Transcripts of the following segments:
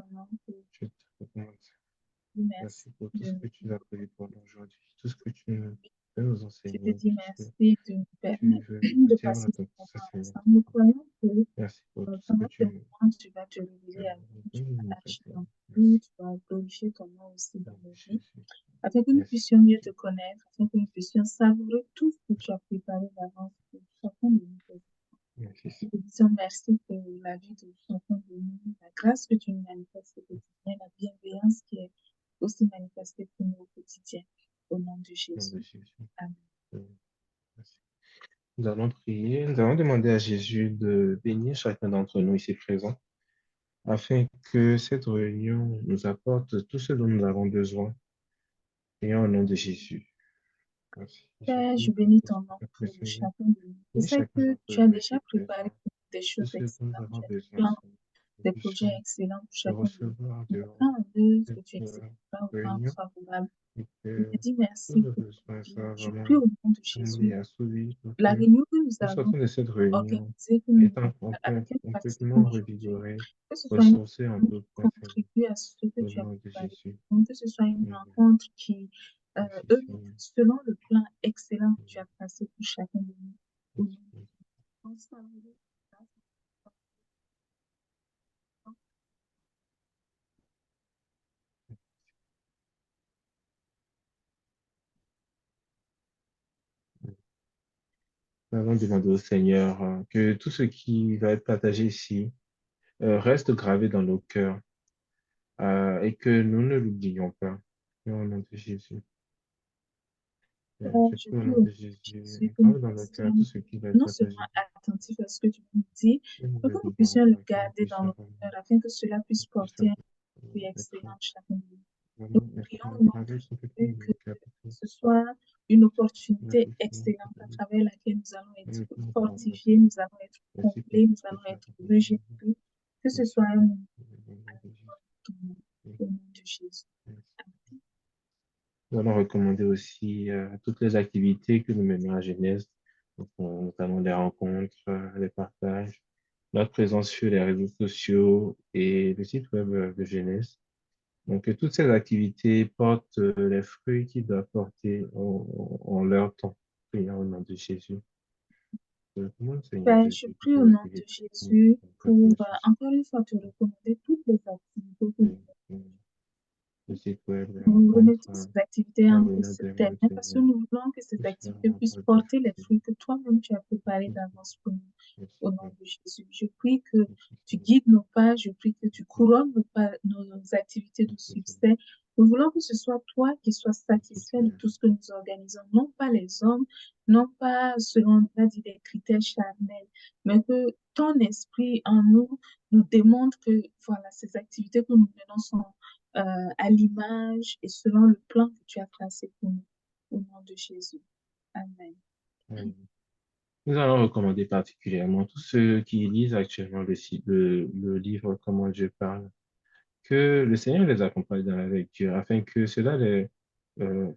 ton nom pour Je te recommande. dire merci Merci pour tout de ce nous que tu as prévu pour nous aujourd'hui, tout ce que tu veux nous Je te enseigner, dis tout ce que merci de nous tu permettre veux de dire passer à ce ton moment Seigneur. ensemble. Nous croyons que Merci pour tout ce que pendant ce tu moment, tu vas te révéler à nous, tu vas nous agir prépares. en nous, Merci. tu vas glorifier ton nom aussi Au dans nom nos de vies, Jésus. afin que nous Merci. puissions mieux te connaître, afin que nous puissions savourer tout ce que tu as préparé d'avance pour chacun de nous. Merci. Nous te disons merci pour la vie de chacun de nous, la grâce que tu nous manifestes au quotidien, la bienveillance qui est aussi manifestée pour nous au quotidien. Au nom de Au nom de Jésus. Jésus. Amen. Merci. Nous allons prier, nous allons demander à Jésus de bénir chacun d'entre nous ici présents, afin que cette réunion nous apporte tout ce dont nous avons besoin. Et au nom de Jésus. Merci. Père, je Jésus, bénis tout ton nom ce que pour tu veux. chacun de nous. Je Bénis sais chacun que d'entre tu as nous déjà ici préparé présents. des Tout choses ce dont nous excellentes. avons Tu as des besoin, plans, Seigneur. Nous des projets puissions excellents pour le chacun de nous. recevoir Nous durant croyons en Dieu que tu cette exécuteras au temps réunion favorable. et Je que te dis tous merci nos pour ta besoins vie. soient Je vraiment prie au nom de comblés, Jésus. assouvis pour La que réunion que nous nous allons sortons de cette réunion organiser, étant à laquelle nous participons complètement aujourd'hui, revigorés, que ce soit une ressourcés en rencontre tout qui point, Seigneur. contribue à ce que Au tu as nom de préparé, Jésus. que ce soit une Amen. rencontre qui Merci, œuvre Seigneur. selon le plan excellent que tu as tracé pour chacun de nous. Au nom de Merci. Jésus. Nous allons demander au Seigneur que tout ce qui va être partagé ici reste gravé dans nos cœurs et que nous ne l'oublions pas. Au nom de Jésus. Je Je prie au prie nom au nom de de Jésus, Jésus que nous grave dans nos cœurs tout restions ce qui va être non seulement partagé. attentifs à ce que tu nous dis, Que nous mais que le nous vivrons puissions le pas, que nous garder dans puissions nos cœurs afin que cela puisse porter un fruit être excellent chacun de nous. Nous vraiment prions être au nom de gravé complètement Jésus dans que nos cœurs. Parce que ce soit une la opportunité puissance excellente à travers laquelle nous allons de être Dieu nous parle. fortifiés, nous allons être Merci pour comblés, tout nous ce que allons tu as être fait. régénérés, que ce Merci soit un moment au nom de Jésus. au nom de Jésus. Nous allons recommander aussi toutes les activités que nous menons à Genèse, donc, notamment les rencontres, les partages, notre présence sur les réseaux sociaux et le site web de Genèse. Donc, toutes ces activités portent les fruits qu'ils doivent porter en leur temps. Prions au nom de Jésus. Demande, Seigneur Ben, je Jésus, que prie au ces nom de activités nous Jésus pas pour le souci. encore une fois te recommander toutes les activités que Le site web, les nous rencontres, remettons ces activités la entre réunion ses des tes mots, mains parce que Seigneur. nous voulons que ces Tout cela activités va puissent porter porter les fruit. fruits que toi-même tu as préparés d'avance pour nous. Merci, Au nom Seigneur. de Jésus, je prie que Merci, tu Seigneur. guides nos pas, je prie que tu couronnes nos activités de Merci, Seigneur. succès. Nous voulons que ce soit toi qui sois Merci, satisfait de Seigneur. tout ce que nous organisons, non pas les hommes, non pas selon, on va dire, des critères charnels, mais que ton esprit en nous nous démontre que voilà, ces activités que nous menons sont à l'image et selon le plan que tu as tracé pour nous. Au nom de Jésus. Amen. Amen. Nous allons recommander particulièrement tous ceux qui lisent actuellement le livre Comment Dieu parle, que le Seigneur les accompagne dans la lecture afin que cela les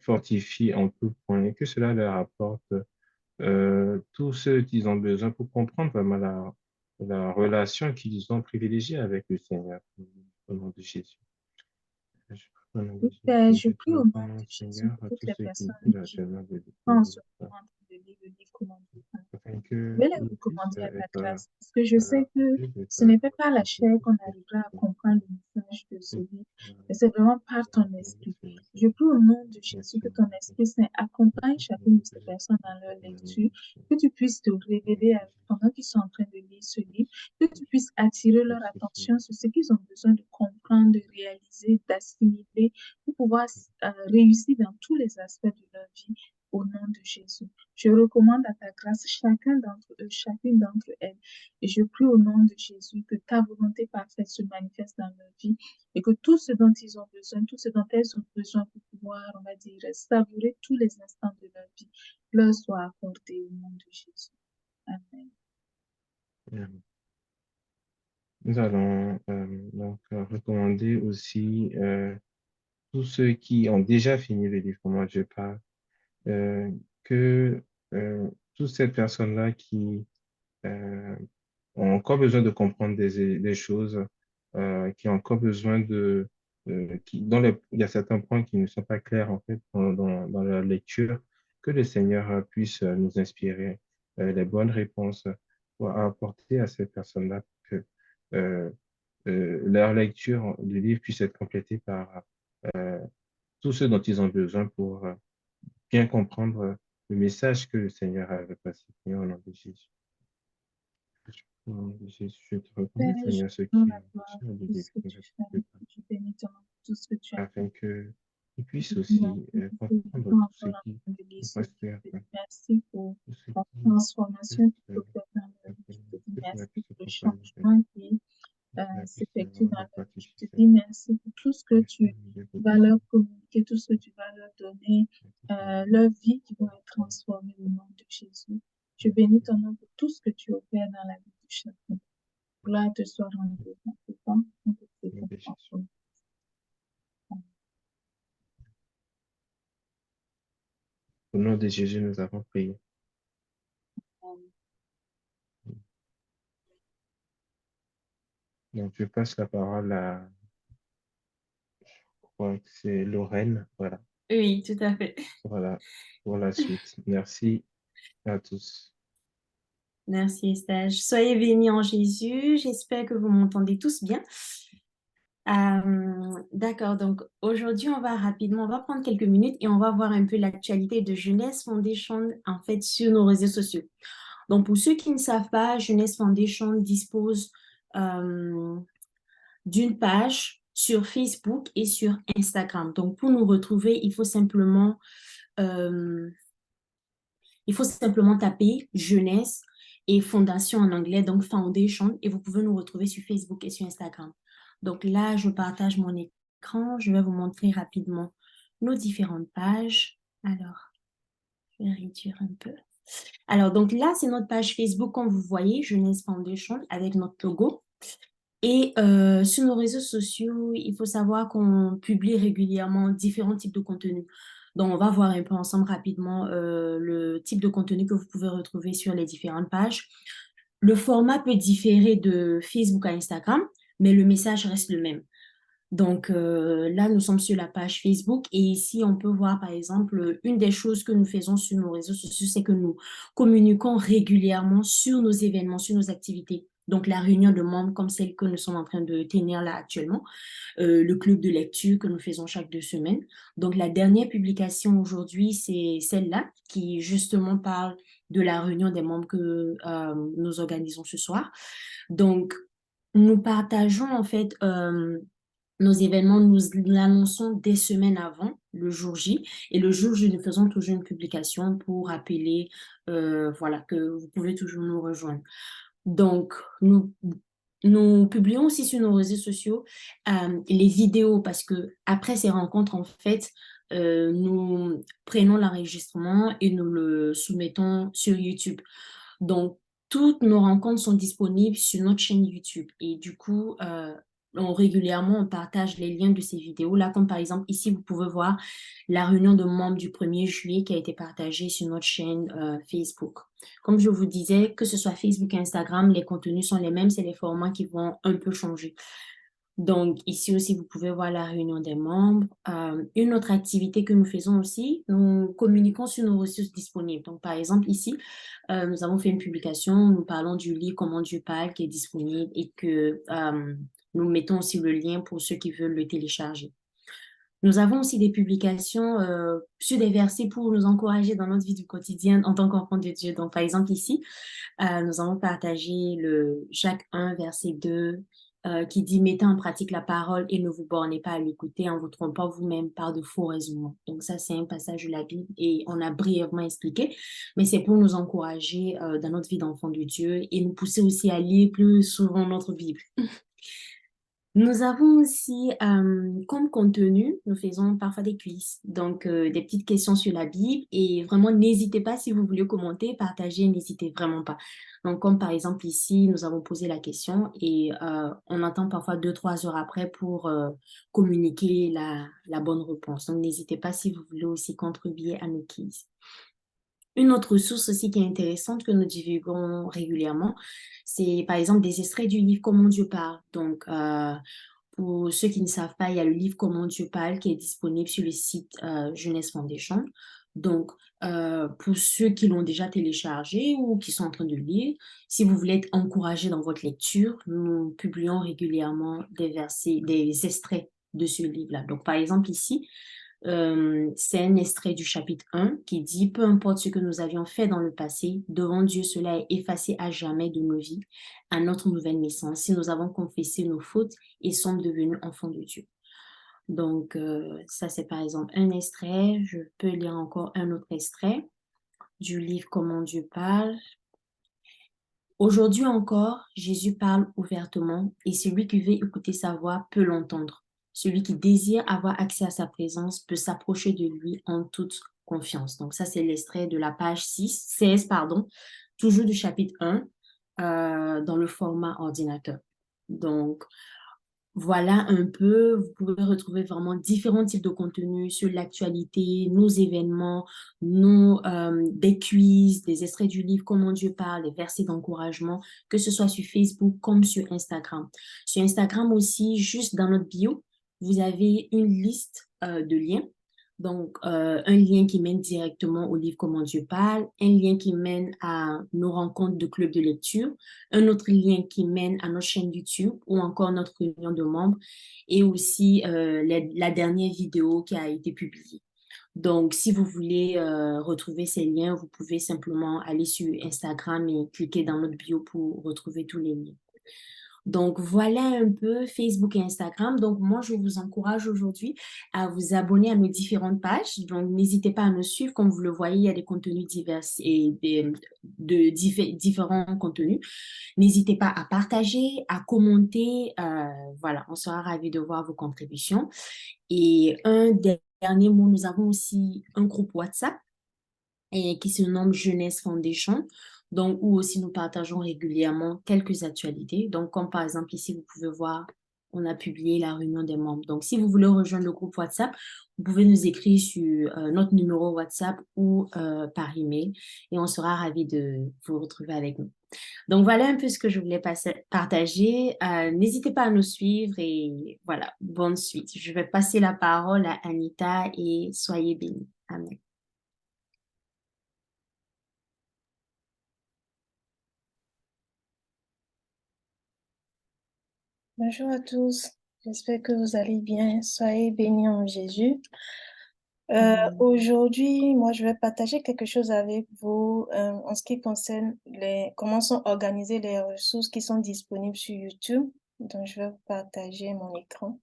fortifie en tout point et que cela leur apporte tout ce qu'ils ont besoin pour comprendre vraiment la relation qu'ils ont privilégiée avec le Seigneur. Au nom de Jésus. Je prie au nom de Oui, Père, Jésus. je Je te prie au nom recommande, de Jésus Seigneur, pour à toutes tous les ceux qui personnes lisent qui actuellement sont le en livre, ce moment en train de lire le livre Comment Dieu parle. afin Je vais les qu'ils puissent recommander à ta être grâce parce que je sais que remplis de ce ta n'est pas par la de chair tout qu'on ce que arrivera à tu comprendre le message de ce fais. livre, mais c'est vraiment par ton esprit. Je prie au nom de Jésus que ton Esprit Saint accompagne chacune de ces personnes dans leur lecture, que tu puisses te révéler pendant qu'ils sont en train de lire ce livre, que tu puisses attirer leur attention sur ce qu'ils ont besoin de comprendre, de réaliser, d'assimiler pour pouvoir réussir dans tous les aspects de leur vie au nom de Jésus. Je recommande à ta grâce chacun d'entre eux, chacune d'entre elles. Et je prie au nom de Jésus que ta volonté parfaite se manifeste dans leur vie et que tout ce dont ils ont besoin, tout ce dont elles ont besoin pour pouvoir, on va dire, savourer tous les instants de leur vie, leur soit accordé au nom de Jésus. Amen. Nous allons donc recommander aussi tous ceux qui ont déjà fini le livre Comment Dieu parle, euh, que toutes ces personnes-là qui ont encore besoin de comprendre des choses, qui ont encore besoin il y a certains points qui ne sont pas clairs en fait dans la lecture, que le Seigneur puisse nous inspirer les bonnes réponses pour apporter à ces personnes-là que euh, leur lecture du livre puisse être complétée par euh, tout ce dont ils ont besoin pour bien comprendre le message que le Seigneur avait passé. Au nom de Jésus. Au nom de Jésus, je te Père, reconnais, je Seigneur, ce te rends qui la est gloire sur le pour tout livre ce que de tu la fais. Je bénis ton nom pour tout ce que tu as fait. afin qu'ils puissent aussi Merci pour ce que tu comprendre es tout ce encore en qui train de lire nous ce reste livre. à Je te faire, dis merci pour tout ce la qui transformation reste qui peut faire dans leur vie. que Je te dis le merci Seigneur puisse pour le accompagner, changement qui que le Seigneur puisse s'effectue dans le leur vie. Je te fortifier, dis merci pour tout ce que que le tu Seigneur vas leur communiquer, tout ce que tu vas leur donner, puisse leur vie qui va être transformée au nom de Jésus. Je bénis ton nom pour tout ce que tu opères dans la vie de chacun. Gloire te soit rendue. Papa, on te prie au nom pour de Jésus. toi. Au nom de Jésus, nous avons prié. Donc, je passe la parole à, je crois que c'est Lorraine, voilà, Oui, tout à fait. voilà, pour la suite. Merci à tous. Merci, Estage. Soyez bénis en Jésus. J'espère que vous m'entendez tous bien. D'accord, donc aujourd'hui, on va prendre quelques minutes et on va voir un peu l'actualité de Jeunesse Foundation en fait sur nos réseaux sociaux. Donc, pour ceux qui ne savent pas, Jeunesse Foundation dispose d'une page sur Facebook et sur Instagram. Donc, pour nous retrouver, euh, il faut simplement taper jeunesse et fondation en anglais, donc foundation, et vous pouvez nous retrouver sur Facebook et sur Instagram. Donc là, je partage mon écran. Je vais vous montrer rapidement nos différentes pages. Alors, je vais réduire un peu. Alors, donc là, c'est notre page Facebook, comme vous voyez, Jeunesse Foundation, avec notre logo. Et sur nos réseaux sociaux, il faut savoir qu'on publie régulièrement différents types de contenus. Donc, on va voir un peu ensemble rapidement le type de contenu que vous pouvez retrouver sur les différentes pages. Le format peut différer de Facebook à Instagram, mais le message reste le même. Donc là, nous sommes sur la page Facebook et ici, on peut voir par exemple, une des choses que nous faisons sur nos réseaux sociaux, c'est que nous communiquons régulièrement sur nos événements, sur nos activités. Donc la réunion de membres comme celle que nous sommes en train de tenir là actuellement, le club de lecture que nous faisons chaque 2 semaines. Donc la dernière publication aujourd'hui, c'est celle-là qui justement parle de la réunion des membres que nous organisons ce soir. Donc nous partageons en fait nos événements, nous l'annonçons des semaines avant, le jour J. Et le jour J, nous faisons toujours une publication pour rappeler voilà, que vous pouvez toujours nous rejoindre. Donc, nous publions aussi sur nos réseaux sociaux les vidéos parce que après ces rencontres, en fait, nous prenons l'enregistrement et nous le soumettons sur YouTube. Donc, toutes nos rencontres sont disponibles sur notre chaîne YouTube. Et du coup, régulièrement, on partage les liens de ces vidéos-là. Comme par exemple, ici, vous pouvez voir la réunion de membres du 1er juillet qui a été partagée sur notre chaîne Facebook. Comme je vous disais, que ce soit Facebook et Instagram, les contenus sont les mêmes, c'est les formats qui vont un peu changer. Donc, ici aussi, vous pouvez voir la réunion des membres. Une autre activité que nous faisons aussi, nous communiquons sur nos ressources disponibles. Donc, par exemple, ici, nous avons fait une publication, nous parlons du livre Comment Dieu parle qui est disponible et que nous mettons aussi le lien pour ceux qui veulent le télécharger. Nous avons aussi des publications sur des versets pour nous encourager dans notre vie du quotidien en tant qu'enfant de Dieu. Donc, par exemple, ici, nous avons partagé le Jacques 1, verset 2, qui dit « Mettez en pratique la parole et ne vous bornez pas à l'écouter en vous trompant vous-même par de faux raisonnements. » Donc ça, c'est un passage de la Bible et on a brièvement expliqué, mais c'est pour nous encourager dans notre vie d'enfant de Dieu et nous pousser aussi à lire plus souvent notre Bible. Nous avons aussi, comme contenu, nous faisons parfois des quiz, donc des petites questions sur la Bible et vraiment n'hésitez pas si vous voulez commenter, partager, n'hésitez vraiment pas. Donc comme par exemple ici, nous avons posé la question et on attend parfois 2-3 heures après pour communiquer la bonne réponse. Donc n'hésitez pas si vous voulez aussi contribuer à nos quiz. Une autre ressource aussi qui est intéressante que nous divulguons régulièrement, c'est par exemple des extraits du livre Comment Dieu parle. Donc, pour ceux qui ne savent pas, il y a le livre Comment Dieu parle qui est disponible sur le site Jeunesse Foundation. Donc, pour ceux qui l'ont déjà téléchargé ou qui sont en train de le lire, si vous voulez être encouragé dans votre lecture, nous publions régulièrement des versets, des extraits de ce livre-là. Donc, par exemple, ici, c'est un extrait du chapitre 1 qui dit, peu importe ce que nous avions fait dans le passé, devant Dieu, cela est effacé à jamais de nos vies, à notre nouvelle naissance, si nous avons confessé nos fautes et sommes devenus enfants de Dieu. Donc, ça, c'est par exemple un extrait. Je peux lire encore un autre extrait du livre Comment Dieu parle. Aujourd'hui encore, Jésus parle ouvertement et celui qui veut écouter sa voix peut l'entendre. Celui qui désire avoir accès à sa présence peut s'approcher de lui en toute confiance. Donc ça, c'est l'extrait de la page 16, pardon, toujours du chapitre 1 dans le format ordinateur. Donc, voilà un peu, vous pouvez retrouver vraiment différents types de contenus sur l'actualité, nos événements, des quiz, des extraits du livre Comment Dieu parle, des versets d'encouragement, que ce soit sur Facebook comme sur Instagram. Sur Instagram aussi, juste dans notre bio, vous avez une liste de liens. Donc, un lien qui mène directement au livre Comment Dieu parle, un lien qui mène à nos rencontres de club de lecture, un autre lien qui mène à notre chaîne YouTube ou encore notre réunion de membres et aussi la dernière vidéo qui a été publiée. Donc, si vous voulez retrouver ces liens, vous pouvez simplement aller sur Instagram et cliquer dans notre bio pour retrouver tous les liens. Donc, voilà un peu Facebook et Instagram. Donc, moi, je vous encourage aujourd'hui à vous abonner à nos différentes pages. Donc, n'hésitez pas à nous suivre. Comme vous le voyez, il y a des contenus divers et différents contenus. N'hésitez pas à partager, à commenter. Voilà, on sera ravis de voir vos contributions. Et un dernier mot, nous avons aussi un groupe WhatsApp et qui se nomme Jeunesse Foundation, donc où aussi nous partageons régulièrement quelques actualités. Donc, comme par exemple ici, vous pouvez voir, on a publié la réunion des membres. Donc, si vous voulez rejoindre le groupe WhatsApp, vous pouvez nous écrire sur notre numéro WhatsApp ou par email et on sera ravis de vous retrouver avec nous. Donc, voilà un peu ce que je voulais partager. N'hésitez pas à nous suivre et voilà, bonne suite. Je vais passer la parole à Anita et soyez bénis. Amen. Bonjour à tous, j'espère que vous allez bien. Soyez bénis en Jésus. Aujourd'hui, moi, je vais partager quelque chose avec vous en ce qui concerne comment sont organisées les ressources qui sont disponibles sur YouTube. Donc, je vais vous partager mon écran.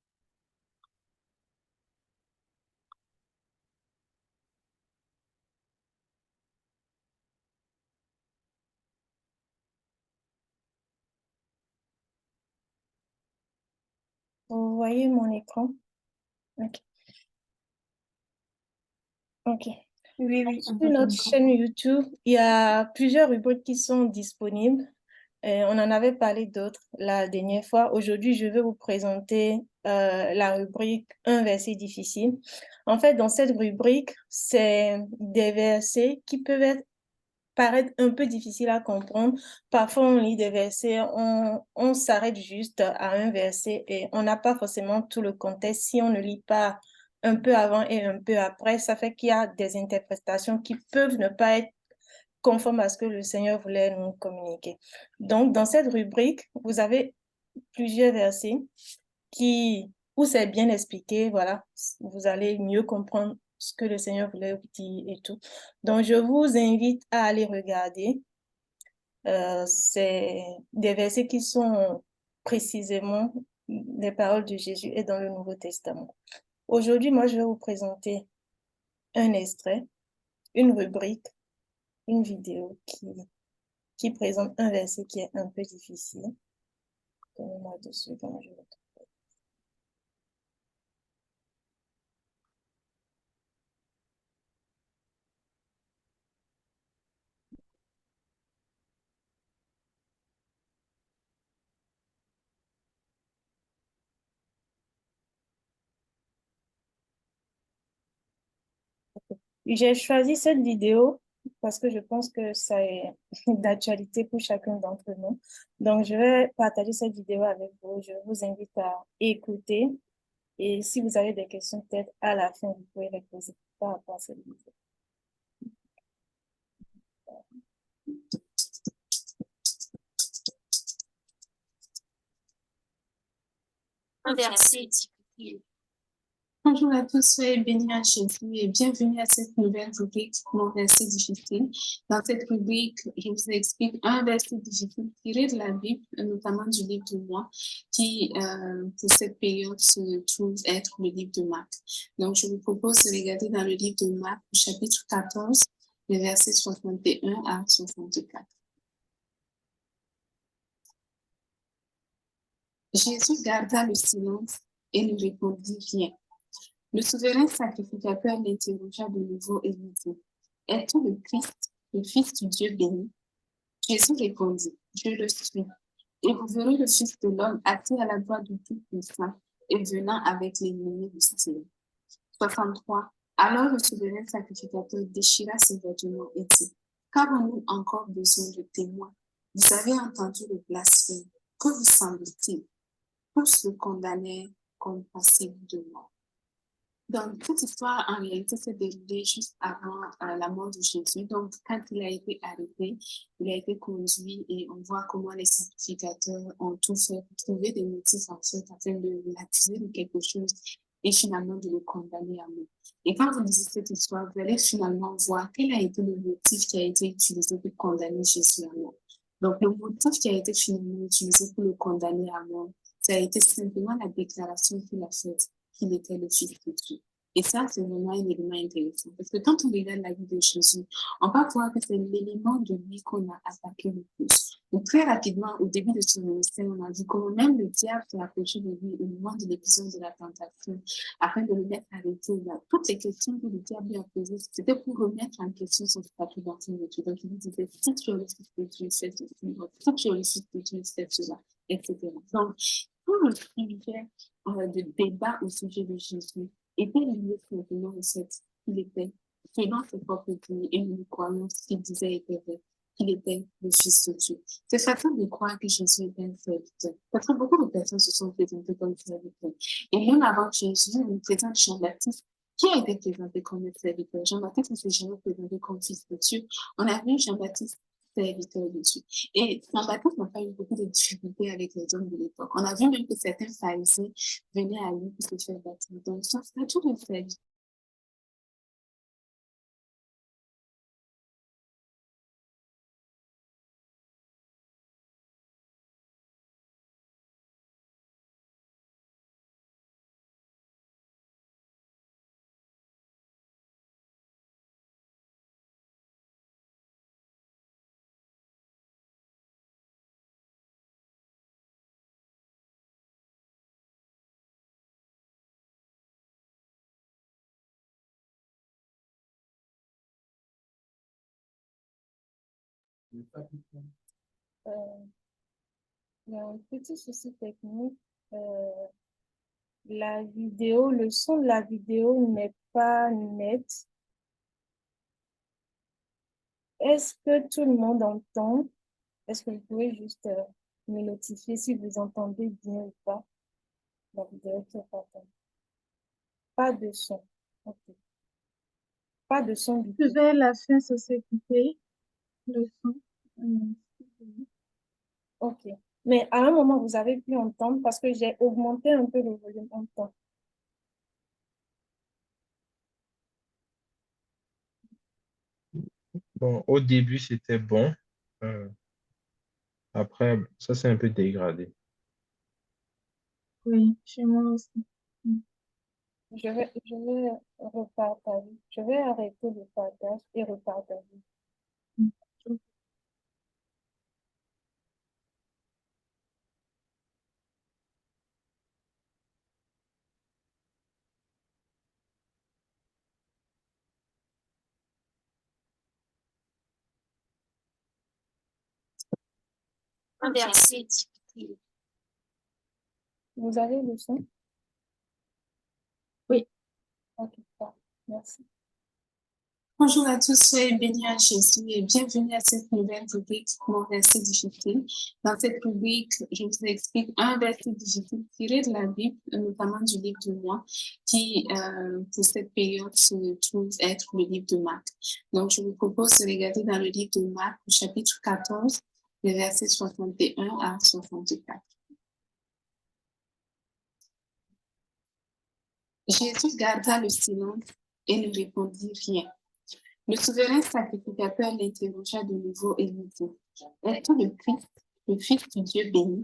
Vous voyez mon écran? OK. OK. Oui, oui, on Sur voit ton notre écran. chaîne YouTube, il y a plusieurs rubriques qui sont disponibles. On en avait parlé d'autres la dernière fois. Aujourd'hui, je vais vous présenter la rubrique Un verset difficile. En fait, dans cette rubrique, c'est des versets qui peuvent paraître un peu difficiles à comprendre. Parfois, on lit des versets, on s'arrête juste à un verset et on n'a pas forcément tout le contexte. Si on ne lit pas un peu avant et un peu après, ça fait qu'il y a des interprétations qui peuvent ne pas être conformes à ce que le Seigneur voulait nous communiquer. Donc, dans cette rubrique, vous avez plusieurs versets où c'est bien expliqué, voilà, vous allez mieux comprendre ce que le Seigneur voulait vous dire et tout. Donc, je vous invite à aller regarder. C'est des versets qui sont précisément les paroles de Jésus et dans le Nouveau Testament. Aujourd'hui, moi, je vais vous présenter un extrait, une rubrique, une vidéo qui présente un verset qui est un peu difficile. Donnez-moi 2 secondes, je vais... J'ai choisi cette vidéo parce que je pense que ça est d'actualité pour chacun d'entre nous. Donc, je vais partager cette vidéo avec vous. Je vous invite à écouter. Et si vous avez des questions, peut-être à la fin, vous pouvez les poser par rapport à cette vidéo. Un verset difficile. Bonjour à tous, soyez bénis à Jésus et bienvenue à cette nouvelle rubrique, mon verset difficile. Dans cette rubrique, je vous explique un verset difficile tiré de la Bible, notamment du livre de Moi, qui, pour cette période, se trouve être le livre de Marc. Donc, je vous propose de regarder dans le livre de Marc, chapitre 14, les versets 61 à 64. Jésus garda le silence et ne répondit rien. Le souverain sacrificateur l'interrogea de nouveau et lui dit, es-tu le Christ, le Fils du Dieu béni? Jésus répondit, je le suis. Et vous verrez le Fils de l'homme assis à la droite du Tout-Puissant et venant avec les nuées du ciel. 63. Alors le souverain sacrificateur déchira ses vêtements et dit, qu'avons-nous encore besoin de témoins? Vous avez entendu le blasphème. Que vous semble-t-il? Tous le condamnèrent comme passible de mort. Donc, cette histoire, en réalité, s'est déroulée juste avant la mort de Jésus. Donc, quand il a été arrêté, il a été conduit et on voit comment les sacrificateurs ont tout fait pour trouver des motifs en fait afin de l'accuser de quelque chose et finalement de le condamner à mort. Et quand vous lisez cette histoire, vous allez finalement voir quel a été le motif qui a été utilisé pour condamner Jésus à mort. Donc, le motif qui a été finalement utilisé pour le condamner à mort, ça a été simplement la déclaration qu'il a faite qu'il était le Fils de Dieu. Et ça, c'est vraiment un élément intéressant. Parce que quand on regarde la vie de Jésus, on va voir que c'est l'élément de lui qu'on a attaqué le plus. Donc, très rapidement, au début de son ministère, on a vu comment même le diable s'est approché de lui au moment de l'épisode de la tentation, afin de le mettre à l'étude. Toutes les questions que le diable lui a posées, c'était pour remettre en question son statut d'enfant de Dieu. Donc, il lui disait, si tu es le Fils de Dieu, fais ceci. Si tu es le Fils de Dieu, fais cela, etc. Donc, tout le sujet de débat au sujet de Jésus était lié simplement au fait qu'il était, selon ses propres dires et une croyance qu'il disait était vrai, qu'il était le Fils de Dieu. C'est facile de croire que Jésus était un serviteur, parce que beaucoup de personnes se sont présentées comme serviteurs. Et même avant Jésus, on présente Jean-Baptiste, qui a été présenté comme un serviteur. Jean-Baptiste ne s'est jamais présenté comme Fils de Dieu. On a vu Jean-Baptiste serviteur de Dieu. Et Jean-Baptiste n'a pas eu beaucoup de difficultés avec les hommes de l'époque. On a vu même que certains pharisiens venaient à lui pour se faire baptiser. Donc, son statut de serviteur. Euh, il y a un petit souci technique. Euh, la vidéo, le son de la vidéo n'est pas net. Est-ce que tout le monde entend? Est-ce que vous pouvez juste me notifier si vous entendez bien ou pas la vidéo qui est partie? Pas de son. Ok. Pas de son du tout. Vers la fin, ça s'est coupé, le son. Hum. Ok. Mais à un moment, vous avez pu entendre parce que j'ai augmenté un peu le volume en temps. Bon, au début, c'était bon. Euh, Après, ça s'est un peu dégradé. Oui, chez moi aussi. Hum. Je vais repartager. Je vais arrêter le partage et repartager. Hum. Un verset difficile. Vous avez le son? Oui. Ok, parfait. Merci. Bonjour à tous, soyez bénis à Jésus et bienvenue à cette nouvelle rubrique Mon verset difficile. Dans cette rubrique, je vous explique un verset difficile tiré de la Bible, notamment du livre de Moi, qui pour cette période se trouve être le livre de Marc. Donc, je vous propose de regarder dans le livre de Marc, au chapitre 14, les versets 61 à 64. Jésus garda le silence et ne répondit rien. Le souverain sacrificateur l'interrogea de nouveau et lui dit, « Es-tu le Christ, le Fils du Dieu béni ?»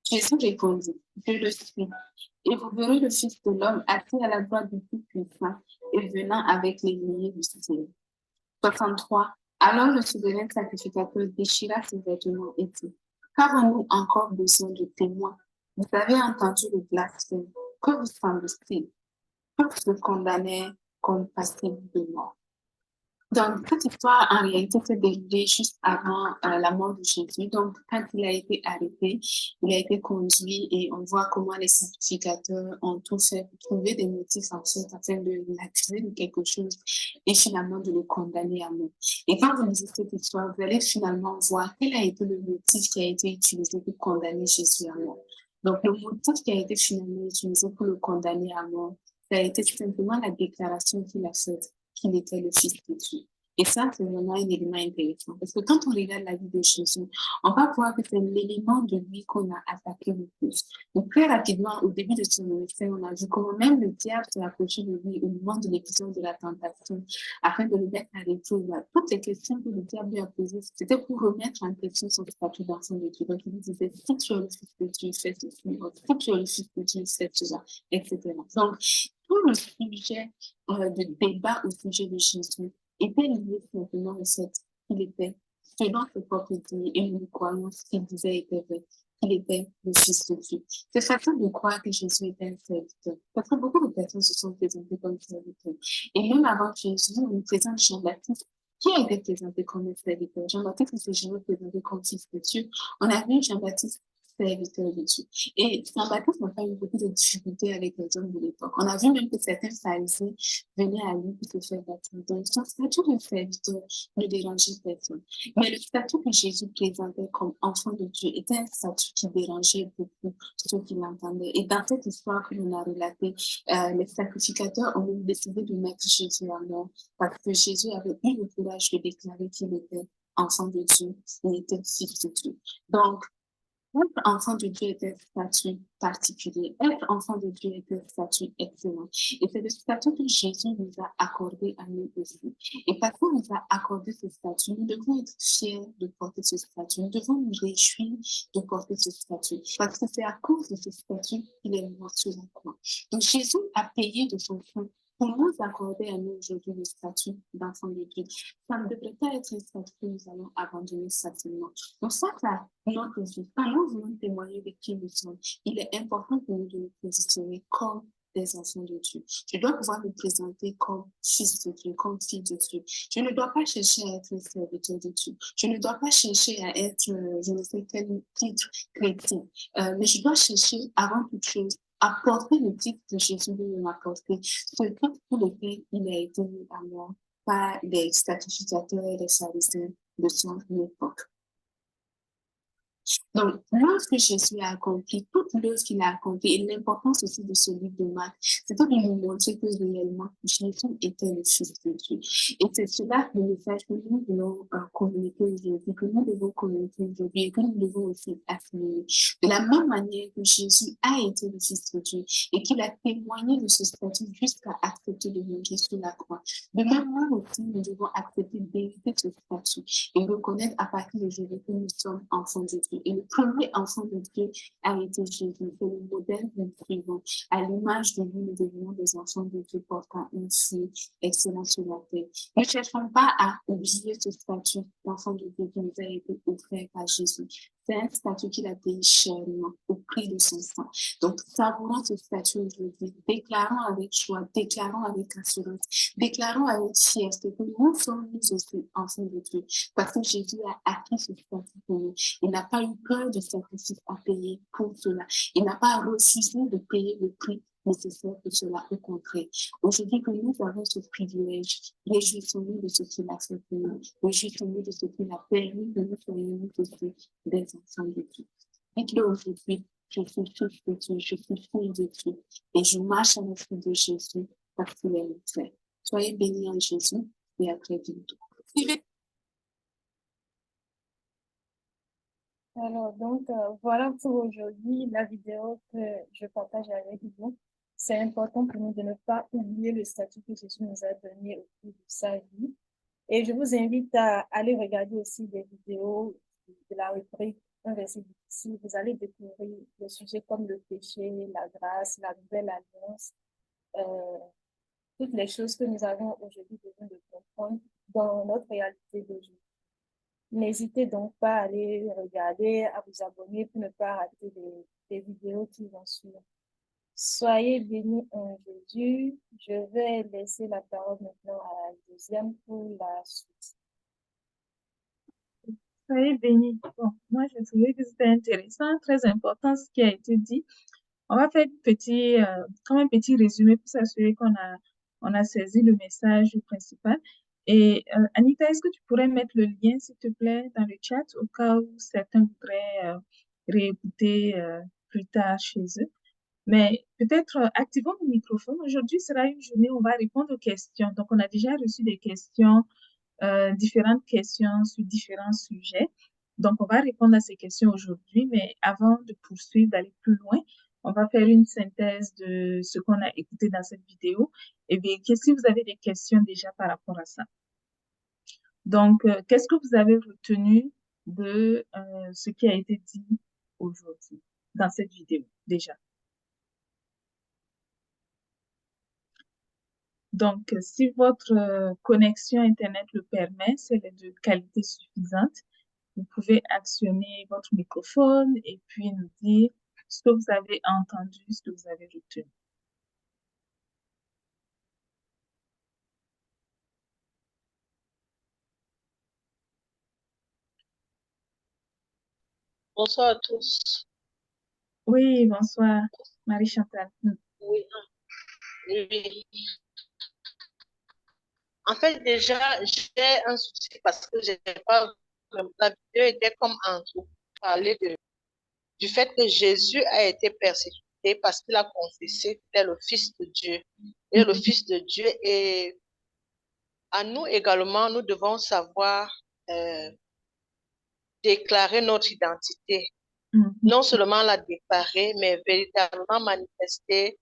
Jésus répondit, « Je le suis. Et vous verrez le Fils de l'homme assis à la droite du Tout-Puissant et venant avec les nuées du ciel. » 63. Alors le souverain sacrificateur déchira ses vêtements et dit, « Qu'avons-nous encore besoin de témoins? Vous avez entendu le blasphème. Que vous semble-t-il? Tous le condamnèrent comme passible de mort. » Donc, cette histoire, en réalité, s'est déroulée juste avant la mort de Jésus. Donc, quand il a été arrêté, il a été conduit et on voit comment les sacrificateurs ont tout fait pour trouver des motifs en fait, afin de l'accuser de quelque chose et finalement de le condamner à mort. Et quand vous lisez cette histoire, vous allez finalement voir quel a été le motif qui a été utilisé pour condamner Jésus à mort. Donc, le motif qui a été finalement utilisé pour le condamner à mort, ça a été tout simplement la déclaration qu'il a faite qu'il était le Fils de Dieu. Et ça, c'est vraiment un élément intéressant. Parce que quand on regarde la vie de Jésus, on va voir que c'est l'élément de lui qu'on a attaqué le plus. Donc, très rapidement, au début de son ministère, on a vu comment même le diable s'est approché de lui au moment de l'épisode de la tentation, afin de le mettre à l'épreuve. Toutes les questions que le diable lui a posées, c'était pour remettre en question son statut d'enfant de Dieu. Donc, il lui disait, si tu es le Fils de Dieu, fais ceci. Si tu es le Fils de Dieu, fais cela, etc. Donc, tout le sujet de débat au sujet de Jésus était lié simplement au fait qu'il était, selon ses propres dires et une croyance qu'il disait était vrai, qu'il était le Fils de Dieu. C'est facile de croire que Jésus était un serviteur, parce que beaucoup de personnes se sont présentées comme serviteurs. Et même avant Jésus, on présente Jean-Baptiste, qui a été présenté comme un serviteur. Jean-Baptiste s'est jamais présenté comme Fils de Dieu. On a vu Jean-Baptiste serviteur de Dieu. Et Jean-Baptiste n'a pas eu beaucoup de difficultés avec les hommes de l'époque. On a vu même que certains pharisiens venaient à lui pour se faire baptiser. Donc, son statut de serviteur ne dérangeait personne. Mais le statut que Jésus présentait comme enfant de Dieu était un statut qui dérangeait beaucoup ceux qui l'entendaient. Et dans cette histoire que l'on a relatée, les sacrificateurs ont même décidé de mettre Jésus à mort parce que Jésus avait eu le courage de déclarer qu'il était enfant de Dieu, il était fils de Dieu. Donc, être enfant de Dieu est un statut particulier. Être enfant de Dieu est un statut excellent. Et c'est le statut que Jésus nous a accordé à nous aussi. Et parce qu'il nous a accordé ce statut, nous devons être fiers de porter ce statut. Nous devons nous réjouir de porter ce statut. Parce que c'est à cause de ce statut qu'il est mort sur la croix. Donc Jésus a payé de son sang pour nous accorder à nous aujourd'hui le statut d'enfant de Dieu. Ça ne devrait pas être un statut que nous allons abandonner facilement. Donc ça, notre vie. Quand nous voulons témoigner de qui nous sommes, il est important pour nous de nous positionner comme des enfants de Dieu. Je dois pouvoir me présenter comme fils de Dieu, comme fille de Dieu. Je ne dois pas chercher à être un serviteur de Dieu. Je ne dois pas chercher à être, je ne sais quel titre chrétien. Mais je dois chercher, avant toute chose, à porter le titre que Jésus veut m'apporter, ce titre pour lequel il a été mis à moi par les sacrificateurs et les pharisiens de son époque. Donc, lorsque Jésus a accompli toute l'œuvre qu'il a accomplie, et l'importance aussi de ce livre de Marc, c'était de nous montrer que réellement Jésus était le Fils de Dieu. Et c'est cela le message que nous voulons communiquer aujourd'hui, que nous devons communiquer aujourd'hui et que nous devons aussi assimiler. De la même manière que Jésus a été le Fils de Dieu et qu'il a témoigné de ce statut jusqu'à accepter de mourir sur la croix. De même, nous aussi, nous devons accepter d'hériter ce statut et reconnaître à partir d'aujourd'hui que nous sommes enfants de Dieu. Et le premier enfant de Dieu a été Jésus. C'est le modèle que nous suivons. À l'image de lui, nous devenons des enfants de Dieu portant une fruit excellent sur la terre. Ne cherchons pas à oublier ce statut d'enfant de Dieu qui nous a été offert par Jésus. C'est un statut qu'il a payé chèrement au prix de son sang. Donc, savourons ce statut aujourd'hui. Déclarons avec joie, déclarons avec assurance, déclarons avec fierté que nous sommes nous aussi enfants de Dieu. Parce que Jésus a acquis ce statut pour nous. Il n'a pas eu peur de sacrifice à payer pour cela. Il n'a pas refusé de payer le prix nécessaire que cela, au contraire. Aujourd'hui que nous avons ce privilège, réjouissons-nous de ce qu'il a fait pour nous, réjouissons-nous de ce qu'il a permis que nous soyons aussi des enfants de Dieu. Dites-le aujourd'hui, je suis fils de Dieu, je suis fille de Dieu, et je marche à l'esprit de Jésus parce qu'il est le frère. Soyez bénis en Jésus et à très bientôt. Alors, donc, voilà pour aujourd'hui la vidéo que je partage avec vous. C'est important pour nous de ne pas oublier le statut que Jésus nous a donné au cours de sa vie. Et je vous invite à aller regarder aussi des vidéos de la rubrique Un verset difficile. Vous allez découvrir des sujets comme le péché, la grâce, la nouvelle alliance, toutes les choses que nous avons aujourd'hui besoin de comprendre dans notre réalité d'aujourd'hui. N'hésitez donc pas à aller regarder, à vous abonner pour ne pas rater les vidéos qui vont suivre. Soyez bénis en Jésus. Je vais laisser la parole maintenant à la deuxième pour la suite. Soyez bénis. Bon, moi, j'ai trouvé que c'était intéressant, très important ce qui a été dit. On va faire comme un petit résumé pour s'assurer on a saisi le message principal. Et Anita, est-ce que tu pourrais mettre le lien, s'il te plaît, dans le chat au cas où certains voudraient réécouter plus tard chez eux? Mais peut-être activons le microphone. Aujourd'hui sera une journée où on va répondre aux questions. Donc, on a déjà reçu des questions, différentes questions sur différents sujets. Donc, on va répondre à ces questions aujourd'hui, mais avant de poursuivre, d'aller plus loin, on va faire une synthèse de ce qu'on a écouté dans cette vidéo et vérifier si vous avez des questions déjà par rapport à ça. Donc, qu'est-ce que vous avez retenu de ce qui a été dit aujourd'hui dans cette vidéo déjà? Donc, si votre connexion Internet le permet, c'est de qualité suffisante, vous pouvez actionner votre microphone et puis nous dire ce que vous avez entendu, ce que vous avez retenu. Bonsoir à tous. Oui, bonsoir, Marie-Chantal. Oui, oui. En fait, déjà, j'ai un souci parce que j'ai pas, la vidéo était comme entre parler du fait que Jésus a été persécuté parce qu'il a confessé qu'il est le Fils de Dieu. Et le Fils de Dieu, et à nous également, nous devons savoir déclarer notre identité. Non seulement la déclarer, mais véritablement manifester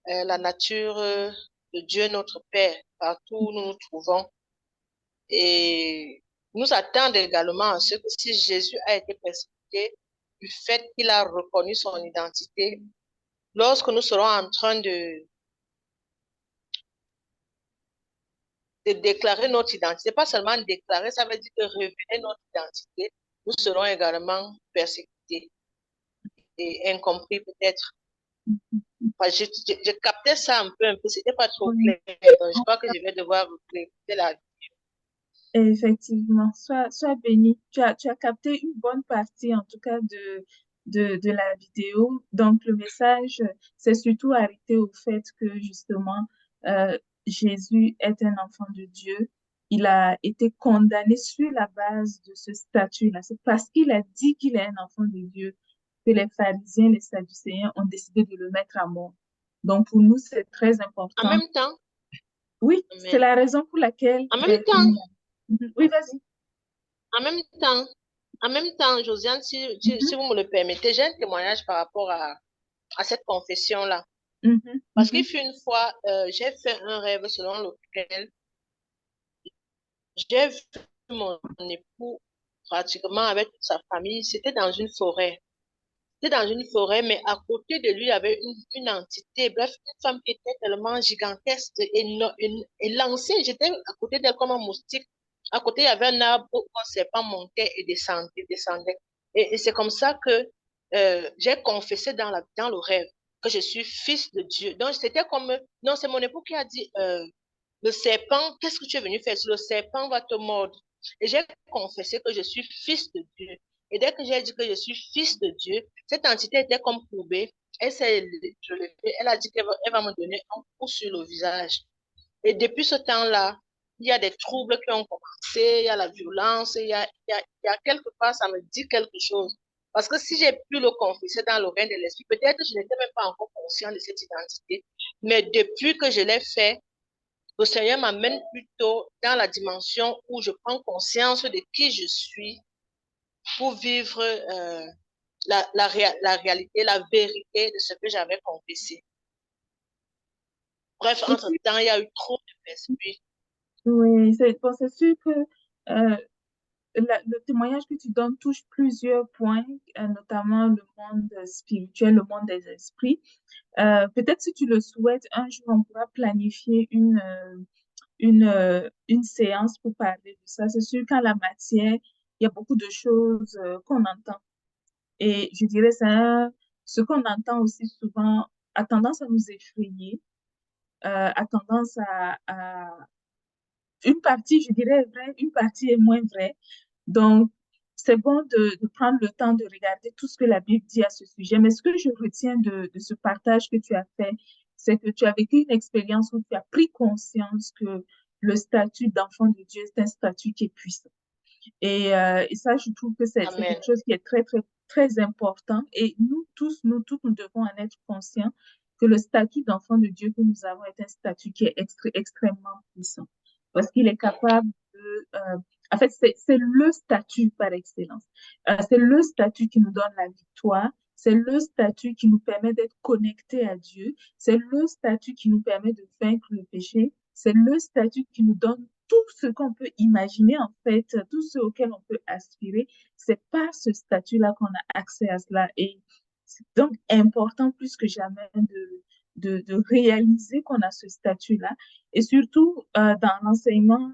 la nature de Dieu notre Père partout où nous nous trouvons. Et nous attendons également à ce que si Jésus a été persécuté du fait qu'il a reconnu son identité, lorsque nous serons en train de déclarer notre identité, pas seulement déclarer, ça veut dire que révéler notre identité, nous serons également persécutés et incompris peut-être. Enfin, je captais ça un peu, c'était pas trop clair. Donc, je crois que je vais devoir réécouter la vidéo. Effectivement, sois béni. Tu as capté une bonne partie, en tout cas, de la vidéo. Donc, le message, c'est surtout arrêté au fait que, justement, Jésus est un enfant de Dieu. Il a été condamné sur la base de ce statut-là. C'est parce qu'il a dit qu'il est un enfant de Dieu que les pharisiens, les sadducéens ont décidé de le mettre à mort. Donc, pour nous, c'est très En important. même temps, Oui, c'est la raison pour laquelle... en même temps, Oui, vas-y. En même temps, Josiane, si vous me le permettez, j'ai un témoignage par rapport à cette confession-là. Parce qu'il fut une fois, j'ai fait un rêve selon lequel j'ai vu mon époux pratiquement avec toute sa famille. C'était dans une forêt. C'était dans une forêt, mais à côté de lui, il y avait une entité, bref, une femme qui était tellement gigantesque et lancée. J'étais à côté d'elle comme un moustique. À côté, il y avait un arbre où un serpent montait et descendait. Et c'est comme ça que j'ai confessé dans le rêve que je suis fils de Dieu. Donc, c'était comme... Non, c'est mon époux qui a dit, le serpent, qu'est-ce que tu es venu faire? Le serpent va te mordre. Et j'ai confessé que je suis fils de Dieu. Et dès que j'ai dit que je suis fils de Dieu, cette entité était comme courbée. je l'ai fait, elle a dit elle va me donner un coup sur le visage. Et depuis ce temps-là, il y a des troubles qui ont commencé, il y a la violence, il y a quelque part, ça me dit quelque chose. Parce que si j'ai pu le confesser dans le règne de l'esprit, peut-être que je n'étais même pas encore conscient de cette identité. Mais depuis que je l'ai fait, le Seigneur m'amène plutôt dans la dimension où je prends conscience de qui je suis pour vivre la réalité, la vérité de ce que j'avais confessé. Bref, Et entre-temps, il y a eu trop de perspectives. oui, bon, c'est sûr que le témoignage que tu donnes touche plusieurs points, notamment le monde spirituel, le monde des esprits. Peut-être si tu le souhaites, un jour, on pourra planifier une séance pour parler de ça. C'est sûr qu'en la matière, il y a beaucoup de choses qu'on entend. Et je dirais, ce qu'on entend aussi souvent a tendance à nous effrayer, a tendance une partie, je dirais, est vraie, une partie est moins vraie. Donc, c'est bon de prendre le temps de regarder tout ce que la Bible dit à ce sujet. Mais ce que je retiens de ce partage que tu as fait, c'est que tu as vécu une expérience où tu as pris conscience que le statut d'enfant de Dieu est un statut qui est puissant. Et ça, je trouve que c'est Amen. quelque chose qui est très, très, très important. Et nous tous, nous devons en être conscients que le statut d'enfant de Dieu que nous avons est un statut qui est extrêmement puissant. Parce qu'il est capable de... en fait, c'est le statut par excellence. C'est le statut qui nous donne la victoire. C'est le statut qui nous permet d'être connectés à Dieu. C'est le statut qui nous permet de vaincre le péché. C'est le statut qui nous donne tout ce qu'on peut imaginer, en fait, tout ce auquel on peut aspirer. C'est par ce statut-là qu'on a accès à cela. Et c'est donc important plus que jamais de réaliser qu'on a ce statut-là. Et surtout, dans l'enseignement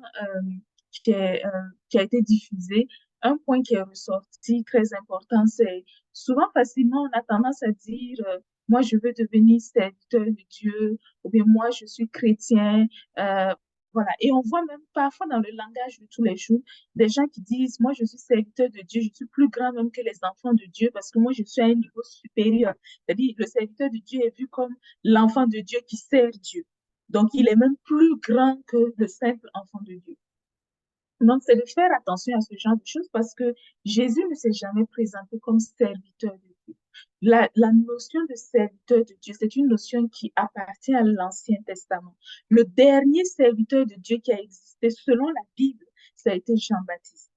qui a été diffusé, un point qui est ressorti très important, c'est souvent facilement, on a tendance à dire, moi, je veux devenir serviteur de Dieu, ou bien moi, je suis chrétien. Voilà. Et on voit même parfois dans le langage de tous les jours des gens qui disent, moi, je suis serviteur de Dieu, je suis plus grand même que les enfants de Dieu parce que moi, je suis à un niveau supérieur. C'est-à-dire, le serviteur de Dieu est vu comme l'enfant de Dieu qui sert Dieu. Donc, il est même plus grand que le simple enfant de Dieu. Donc, c'est de faire attention à ce genre de choses parce que Jésus ne s'est jamais présenté comme serviteur de Dieu. La notion de serviteur de Dieu, c'est une notion qui appartient à l'Ancien Testament. Le dernier serviteur de Dieu qui a existé selon la Bible, ça a été Jean-Baptiste.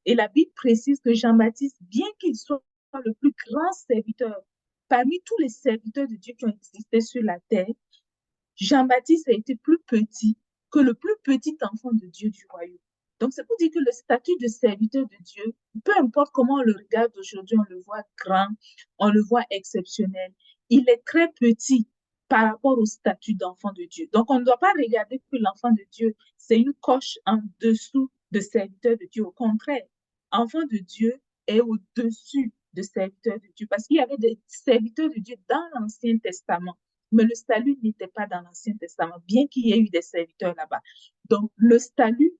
Et la Bible précise que Jean-Baptiste, bien qu'il soit le plus grand serviteur parmi tous les serviteurs de Dieu qui ont existé sur la terre, Jean-Baptiste a été plus petit que le plus petit enfant de Dieu du royaume. Donc, c'est pour dire que le statut de serviteur de Dieu, peu importe comment on le regarde aujourd'hui, on le voit grand, on le voit exceptionnel. Il est très petit par rapport au statut d'enfant de Dieu. Donc, on ne doit pas regarder que l'enfant de Dieu, c'est une coche en dessous de serviteur de Dieu. Au contraire, enfant de Dieu est au-dessus de serviteur de Dieu parce qu'il y avait des serviteurs de Dieu dans l'Ancien Testament. Mais le salut n'était pas dans l'Ancien Testament, bien qu'il y ait eu des serviteurs là-bas. Donc, le salut,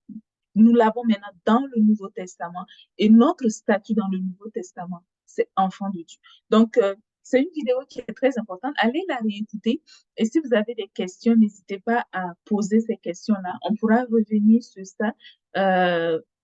nous l'avons maintenant dans le Nouveau Testament. Et notre statut dans le Nouveau Testament, c'est enfant de Dieu. Donc, c'est une vidéo qui est très importante. Allez la réécouter. Et si vous avez des questions, n'hésitez pas à poser ces questions-là. On pourra revenir sur ça.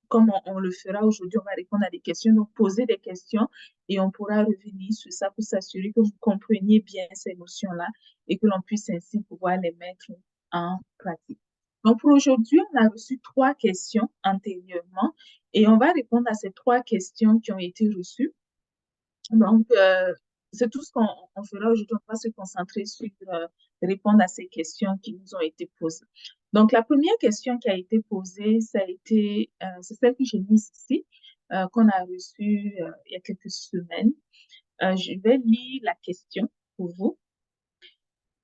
Comme on le fera aujourd'hui, on va répondre à des questions. Donc, posez des questions et on pourra revenir sur ça pour s'assurer que vous compreniez bien ces notions-là et que l'on puisse ainsi pouvoir les mettre en pratique. Donc, pour aujourd'hui, on a reçu 3 questions antérieurement et on va répondre à ces 3 questions qui ont été reçues. Donc, c'est tout ce qu'on fera aujourd'hui. On va se concentrer sur répondre à ces questions qui nous ont été posées. Donc, la première question qui a été posée, c'est celle que j'ai mise ici, qu'on a reçue il y a quelques semaines. Je vais lire la question pour vous.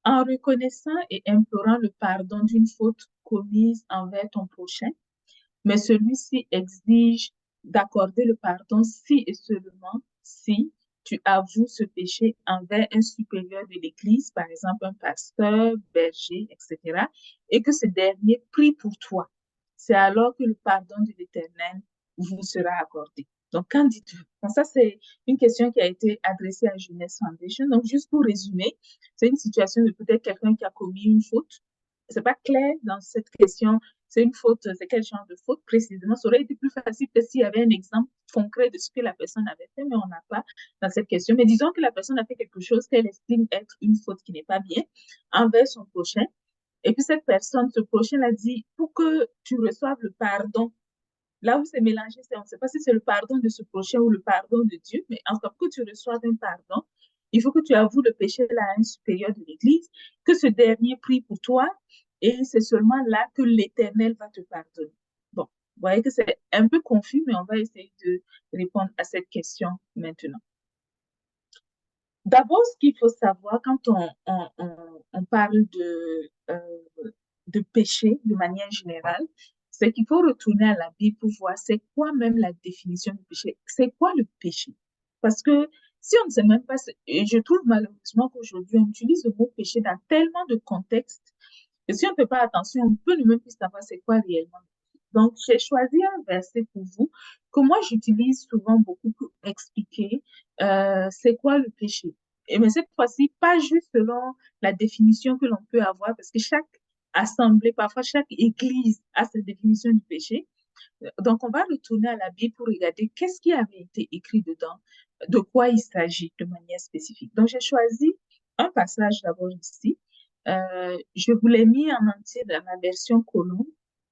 En reconnaissant et implorant le pardon d'une faute commise envers ton prochain, mais celui-ci exige d'accorder le pardon si et seulement si tu avoues ce péché envers un supérieur de l'Église, par exemple un pasteur, berger, etc., et que ce dernier prie pour toi. C'est alors que le pardon de l'Éternel vous sera accordé. Donc, qu'en dites-vous? Bon, ça, c'est une question qui a été adressée à Jeunesse Foundation. Donc, juste pour résumer, c'est une situation de peut-être quelqu'un qui a commis une faute. C'est pas clair dans cette question, c'est une faute, c'est quel genre de faute précisément. Ça aurait été plus facile que s'il y avait un exemple concret de ce que la personne avait fait, mais on n'a pas dans cette question. Mais disons que la personne a fait quelque chose qu'elle estime être une faute qui n'est pas bien envers son prochain. Et puis cette personne, ce prochain, a dit, pour que tu reçoives le pardon, là où c'est mélangé, c'est, on ne sait pas si c'est le pardon de ce prochain ou le pardon de Dieu, mais en tout cas, que tu reçoives un pardon, il faut que tu avoues le péché à un supérieur de l'Église, que ce dernier prie pour toi, et c'est seulement là que l'Éternel va te pardonner. Bon, vous voyez que c'est un peu confus, mais on va essayer de répondre à cette question maintenant. D'abord, ce qu'il faut savoir quand on parle de péché de manière générale, c'est qu'il faut retourner à la Bible pour voir c'est quoi même la définition du péché. C'est quoi le péché? Parce que si on ne sait même pas, et je trouve malheureusement qu'aujourd'hui, on utilise le mot péché dans tellement de contextes, et si on ne fait pas attention, on peut nous-mêmes plus savoir c'est quoi réellement. Donc, j'ai choisi un verset pour vous que moi, j'utilise souvent beaucoup pour expliquer c'est quoi le péché. Et mais cette fois-ci, pas juste selon la définition que l'on peut avoir, parce que chaque assemblée, parfois chaque église a sa définition du péché. Donc, on va retourner à la Bible pour regarder qu'est-ce qui avait été écrit dedans, de quoi il s'agit de manière spécifique. Donc, j'ai choisi un passage d'abord ici. Je vous l'ai mis en entier dans ma version colombe.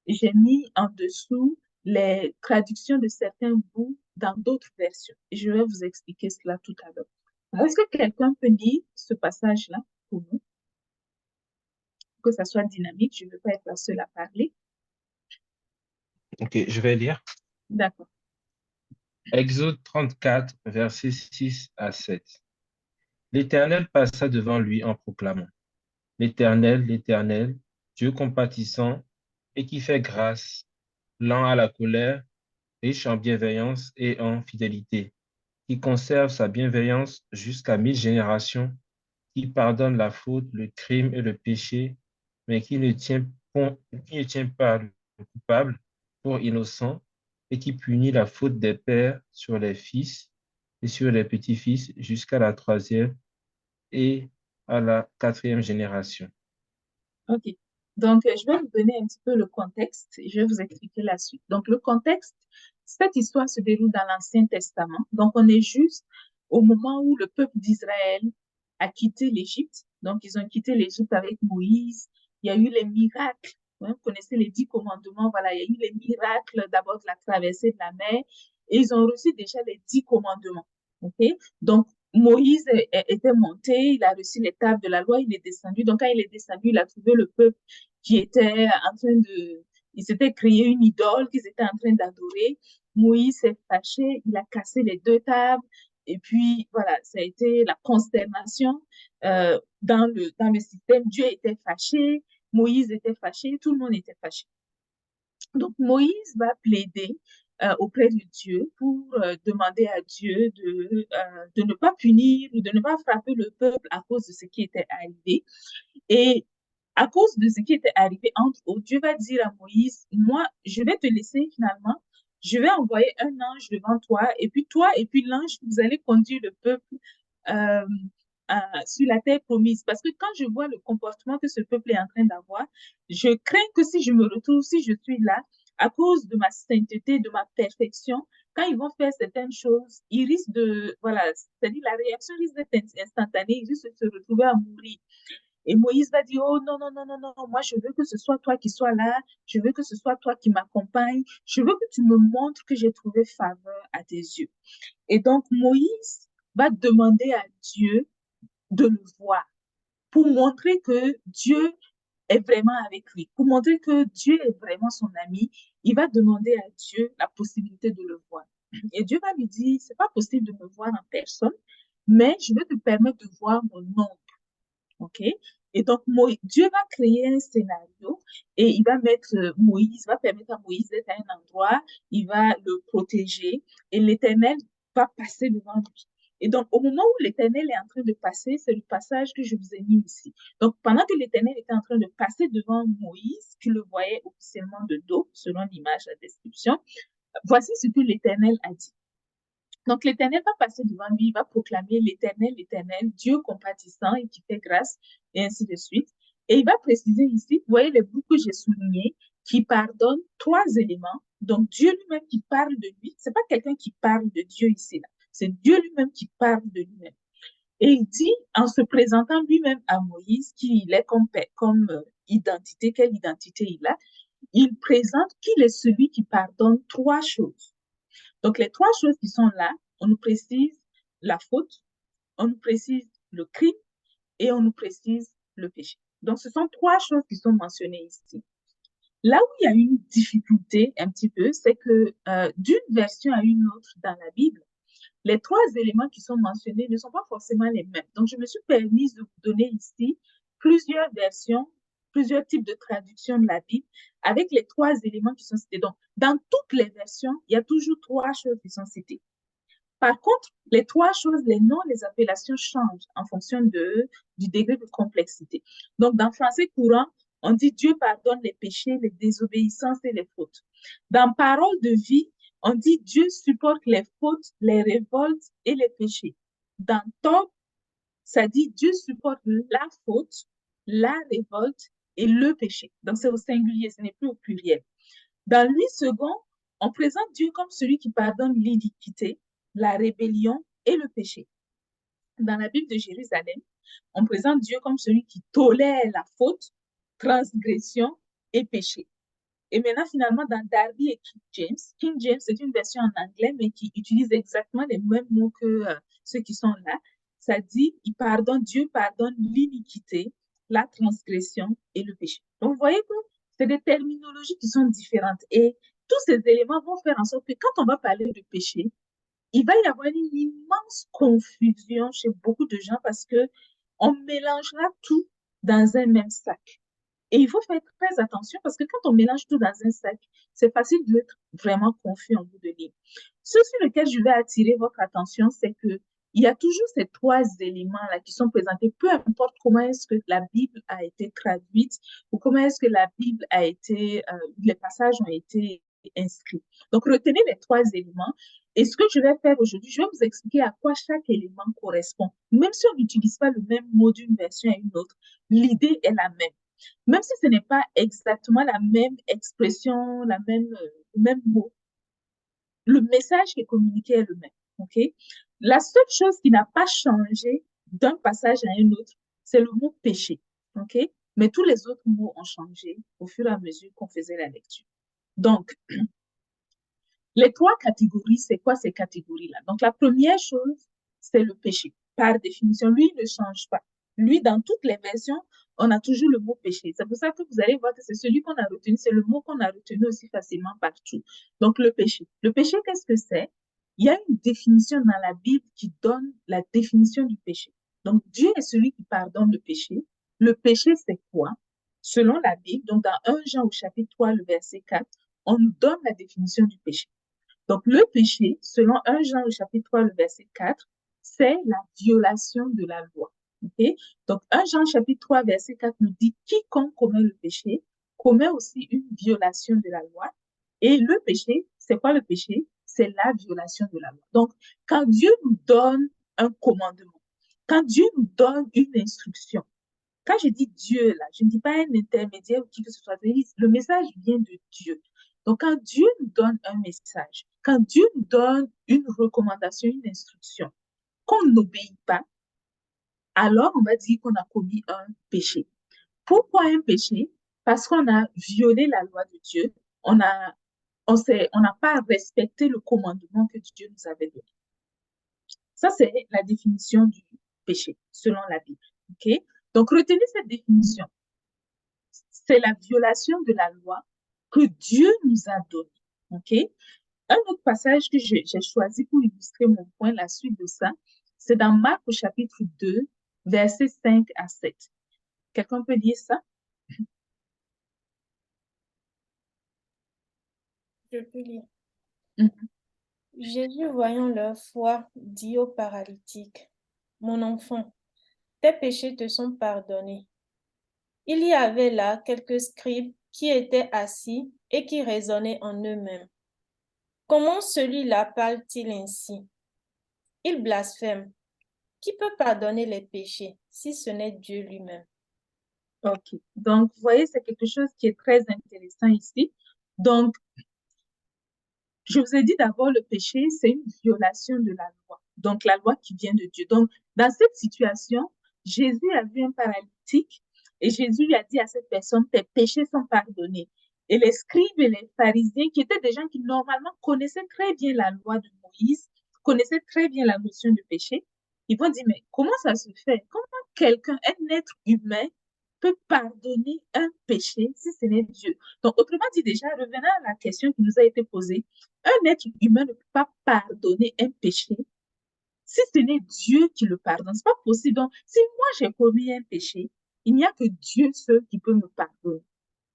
J'ai mis en dessous les traductions de certains bouts dans d'autres versions. Et je vais vous expliquer cela tout à l'heure. Est-ce que quelqu'un peut lire ce passage-là pour nous? Que ça soit dynamique, je ne veux pas être la seule à parler. Ok, je vais lire. D'accord. Exode 34, versets 6 à 7. L'Éternel passa devant lui en proclamant: L'Éternel, l'Éternel, Dieu compatissant et qui fait grâce, lent à la colère, riche en bienveillance et en fidélité, qui conserve sa bienveillance jusqu'à 1000 générations, qui pardonne la faute, le crime et le péché, mais qui ne tient pas le coupable pour innocent, et qui punit la faute des pères sur les fils et sur les petits-fils jusqu'à la 3e et à la 4e génération. OK. Donc, je vais vous donner un petit peu le contexte et je vais vous expliquer la suite. Donc, le contexte, cette histoire se déroule dans l'Ancien Testament. Donc, on est juste au moment où le peuple d'Israël a quitté l'Égypte. Donc, ils ont quitté l'Égypte avec Moïse. Il y a eu les miracles. Hein, vous connaissez les 10 commandements. Voilà, il y a eu les miracles d'abord de la traversée de la mer et ils ont reçu déjà les 10 commandements. OK? Donc, Moïse était monté, il a reçu les tables de la loi, il est descendu. Donc, quand il est descendu, il a trouvé le peuple qui était en train de... Ils s'étaient créé une idole qu'ils étaient en train d'adorer. Moïse s'est fâché, il a cassé les 2 tables. Et puis, voilà, ça a été la consternation dans le système. Dieu était fâché, Moïse était fâché, tout le monde était fâché. Donc, Moïse va plaider auprès de Dieu pour demander à Dieu de ne pas punir ou de ne pas frapper le peuple à cause de ce qui était arrivé. Et à cause de ce qui était arrivé entre autres, Dieu va dire à Moïse, moi, je vais te laisser finalement, je vais envoyer un ange devant toi, et puis l'ange, vous allez conduire le peuple euh, sur la terre promise. Parce que quand je vois le comportement que ce peuple est en train d'avoir, je crains que si je me retrouve, si je suis là, à cause de ma sainteté, de ma perfection, quand ils vont faire certaines choses, ils risquent de, voilà, c'est-à-dire la réaction risque d'être instantanée, ils risquent de se retrouver à mourir. Et Moïse va dire, oh non, non, non, non, non, moi je veux que ce soit toi qui sois là, je veux que ce soit toi qui m'accompagne, je veux que tu me montres que j'ai trouvé faveur à tes yeux. Et donc Moïse va demander à Dieu de le voir pour montrer que Dieu est vraiment avec lui, pour montrer que Dieu est vraiment son ami. Il va demander à Dieu la possibilité de le voir. Et Dieu va lui dire, c'est pas possible de me voir en personne, mais je vais te permettre de voir mon ombre. OK? Et donc, Dieu va créer un scénario et il va mettre Moïse, va permettre à Moïse d'être à un endroit, il va le protéger et l'Éternel va passer devant lui. Et donc, au moment où l'Éternel est en train de passer, c'est le passage que je vous ai mis ici. Donc, pendant que l'Éternel était en train de passer devant Moïse, tu le voyais officiellement de dos, selon l'image, la description, voici ce que l'Éternel a dit. Donc, l'Éternel va passer devant lui, il va proclamer l'Éternel, l'Éternel, Dieu compatissant et qui fait grâce, et ainsi de suite. Et il va préciser ici, vous voyez les bouts que j'ai soulignés, qui pardonnent 3 éléments. Donc, Dieu lui-même qui parle de lui, c'est pas quelqu'un qui parle de Dieu ici, là. C'est Dieu lui-même qui parle de lui-même. Et il dit, en se présentant lui-même à Moïse, qui il est comme identité, quelle identité il a, il présente qu'il est celui qui pardonne 3 choses. Donc, les 3 choses qui sont là, on nous précise la faute, on nous précise le crime et on nous précise le péché. Donc, ce sont 3 choses qui sont mentionnées ici. Là où il y a une difficulté un petit peu, c'est que d'une version à une autre dans la Bible, les 3 éléments qui sont mentionnés ne sont pas forcément les mêmes. Donc, je me suis permise de vous donner ici plusieurs versions, plusieurs types de traductions de la Bible avec les 3 éléments qui sont cités. Donc, dans toutes les versions, il y a toujours 3 choses qui sont citées. Par contre, les 3 choses, les noms, les appellations changent en fonction du degré de complexité. Donc, dans français courant, on dit Dieu pardonne les péchés, les désobéissances et les fautes. Dans parole de vie, on dit Dieu supporte les fautes, les révoltes et les péchés. Dans Tob, ça dit Dieu supporte la faute, la révolte et le péché. Donc, c'est au singulier, ce n'est plus au pluriel. Dans Louis II, on présente Dieu comme celui qui pardonne l'iniquité, la rébellion et le péché. Dans la Bible de Jérusalem, on présente Dieu comme celui qui tolère la faute, transgression et péché. Et maintenant, finalement, dans Darby et King James, c'est une version en anglais, mais qui utilise exactement les mêmes mots que ceux qui sont là. Ça dit, Dieu pardonne l'iniquité, la transgression et le péché. Donc, vous voyez que c'est des terminologies qui sont différentes. Et tous ces éléments vont faire en sorte que quand on va parler de péché, il va y avoir une immense confusion chez beaucoup de gens parce que on mélangera tout dans un même sac. Et il faut faire très attention parce que quand on mélange tout dans un sac, c'est facile d'être vraiment confus en bout de ligne. Ce sur lequel je vais attirer votre attention, c'est que il y a toujours ces 3 éléments-là qui sont présentés, peu importe comment est-ce que la Bible a été traduite ou comment est-ce que la Bible a été, les passages ont été inscrits. Donc, retenez les 3 éléments. Et ce que je vais faire aujourd'hui, je vais vous expliquer à quoi chaque élément correspond. Même si on n'utilise pas le même mot d'une version à une autre, l'idée est la même. Même si ce n'est pas exactement la même expression, le même mot, le message qui est communiqué est le même. OK? La seule chose qui n'a pas changé d'un passage à un autre, c'est le mot péché. OK? Mais tous les autres mots ont changé au fur et à mesure qu'on faisait la lecture. Donc, les 3 catégories, c'est quoi ces catégories-là? Donc, la première chose, c'est le péché. Par définition, lui, il ne change pas. Lui, dans toutes les versions, on a toujours le mot péché. C'est pour ça que vous allez voir que c'est celui qu'on a retenu, c'est le mot qu'on a retenu aussi facilement partout. Donc, le péché. Le péché, qu'est-ce que c'est? Il y a une définition dans la Bible qui donne la définition du péché. Donc, Dieu est celui qui pardonne le péché. Le péché, c'est quoi? Selon la Bible, donc dans 1 Jean au chapitre 3, le verset 4, on nous donne la définition du péché. Donc, le péché, selon 1 Jean au chapitre 3, le verset 4, c'est la violation de la loi. Okay? Donc, 1 Jean chapitre 3, verset 4 nous dit quiconque commet le péché commet aussi une violation de la loi. Et le péché, c'est quoi le péché? C'est la violation de la loi. Donc, quand Dieu nous donne un commandement, quand Dieu nous donne une instruction, quand je dis Dieu, là, je ne dis pas un intermédiaire ou qui que ce soit, le message vient de Dieu. Donc, quand Dieu nous donne un message, quand Dieu nous donne une recommandation, une instruction, qu'on n'obéit pas, alors on va dire qu'on a commis un péché. Pourquoi un péché? Parce qu'on a violé la loi de Dieu, on n'a pas respecté le commandement que Dieu nous avait donné. Ça, c'est la définition du péché, selon la Bible. Okay? Donc, retenez cette définition. C'est la violation de la loi que Dieu nous a donnée. OK? Un autre passage que j'ai choisi pour illustrer mon point, la suite de ça, c'est dans Marc au chapitre 2, versets 5 à 7. Quelqu'un peut lire ça? Je peux lire. Mhm. Jésus, voyant leur foi, dit au paralytique, « Mon enfant, tes péchés te sont pardonnés. » Il y avait là quelques scribes qui étaient assis et qui raisonnaient en eux-mêmes. « Comment celui-là parle-t-il ainsi? Ils blasphèment. Qui peut pardonner les péchés si ce n'est Dieu lui-même? OK. Donc, vous voyez, c'est quelque chose qui est très intéressant ici. Donc, je vous ai dit d'abord, le péché, c'est une violation de la loi. Donc, la loi qui vient de Dieu. Donc, dans cette situation, Jésus a vu un paralytique et Jésus lui a dit à cette personne, tes péchés sont pardonnés. Et les scribes et les pharisiens, qui étaient des gens qui normalement connaissaient très bien la loi de Moïse, connaissaient très bien la notion de péché, ils vont dire, mais comment ça se fait? Comment quelqu'un, un être humain, peut pardonner un péché si ce n'est Dieu? Donc, autrement dit, déjà, revenant à la question qui nous a été posée, un être humain ne peut pas pardonner un péché si ce n'est Dieu qui le pardonne. Ce n'est pas possible. Donc, si moi j'ai commis un péché, il n'y a que Dieu seul qui peut me pardonner.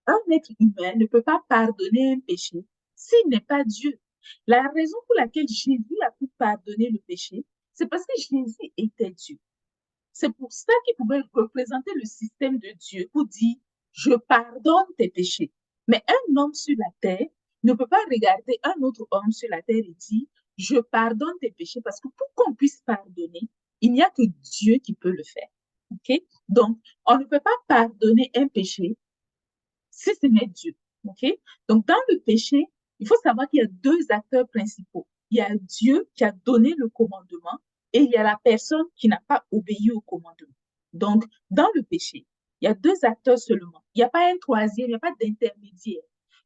Un être humain ne peut pas pardonner un péché s'il n'est pas Dieu. La raison pour laquelle Jésus a pu pardonner le péché, c'est parce que Jésus était Dieu. C'est pour ça qu'il pouvait représenter le système de Dieu pour dire, je pardonne tes péchés. Mais un homme sur la terre ne peut pas regarder un autre homme sur la terre et dire, je pardonne tes péchés, parce que pour qu'on puisse pardonner, il n'y a que Dieu qui peut le faire. OK? Donc, on ne peut pas pardonner un péché si ce n'est Dieu. OK? Donc, dans le péché, il faut savoir qu'il y a deux acteurs principaux. Il y a Dieu qui a donné le commandement et il y a la personne qui n'a pas obéi au commandement. Donc, dans le péché, il y a deux acteurs seulement. Il n'y a pas un troisième, il n'y a pas d'intermédiaire.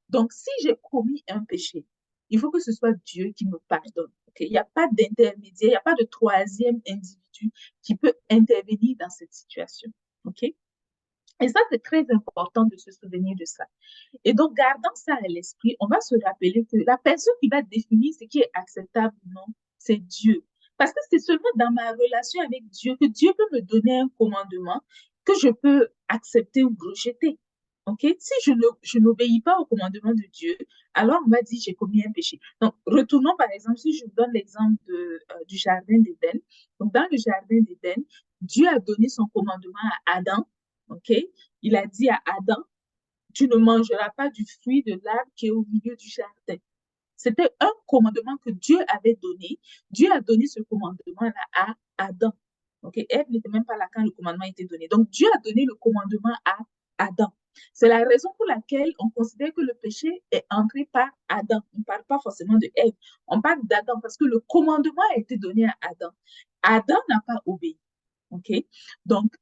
Donc, si j'ai commis un péché, il faut que ce soit Dieu qui me pardonne. Okay? Il n'y a pas d'intermédiaire, il n'y a pas de troisième individu qui peut intervenir dans cette situation. OK? Et ça, c'est très important de se souvenir de ça. Et donc, gardant ça à l'esprit, on va se rappeler que la personne qui va définir ce qui est acceptable ou non, c'est Dieu. Parce que c'est seulement dans ma relation avec Dieu que Dieu peut me donner un commandement que je peux accepter ou rejeter. OK? Si je n'obéis pas au commandement de Dieu, alors on va dire j'ai commis un péché. Donc, retournons par exemple, si je vous donne l'exemple du jardin d'Éden. Donc, dans le jardin d'Éden, Dieu a donné son commandement à Adam. OK? Il a dit à Adam, tu ne mangeras pas du fruit de l'arbre qui est au milieu du jardin. C'était un commandement que Dieu avait donné. Dieu a donné ce commandement-là à Adam. Okay? Ève n'était même pas là quand le commandement a été donné. Donc, Dieu a donné le commandement à Adam. C'est la raison pour laquelle on considère que le péché est entré par Adam. On ne parle pas forcément de Ève. On parle d'Adam parce que le commandement a été donné à Adam. Adam n'a pas obéi. Okay? Donc,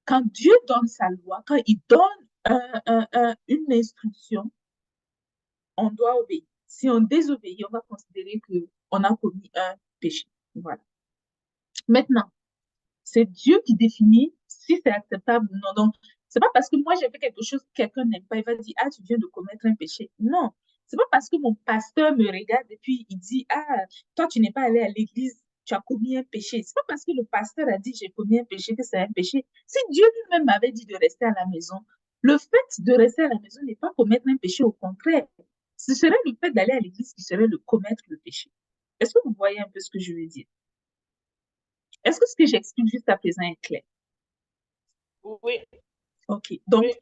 quand Dieu donne sa loi, quand il donne une instruction, on doit obéir. Si on désobéit, on va considérer qu'on a commis un péché. Voilà. Maintenant, c'est Dieu qui définit si c'est acceptable ou non. Donc, c'est pas parce que moi j'ai fait quelque chose que quelqu'un n'aime pas, il va dire, ah, tu viens de commettre un péché. Non. C'est pas parce que mon pasteur me regarde et puis il dit, ah, toi, tu n'es pas allé à l'église, tu as commis un péché. C'est pas parce que le pasteur a dit, j'ai commis un péché que c'est un péché. Si Dieu lui-même m'avait dit de rester à la maison, le fait de rester à la maison n'est pas commettre un péché, au contraire. Ce serait le fait d'aller à l'église qui serait le commettre le péché. Est-ce que vous voyez un peu ce que je veux dire? Est-ce que ce que j'explique juste à présent est clair? Oui, OK. Donc, oui.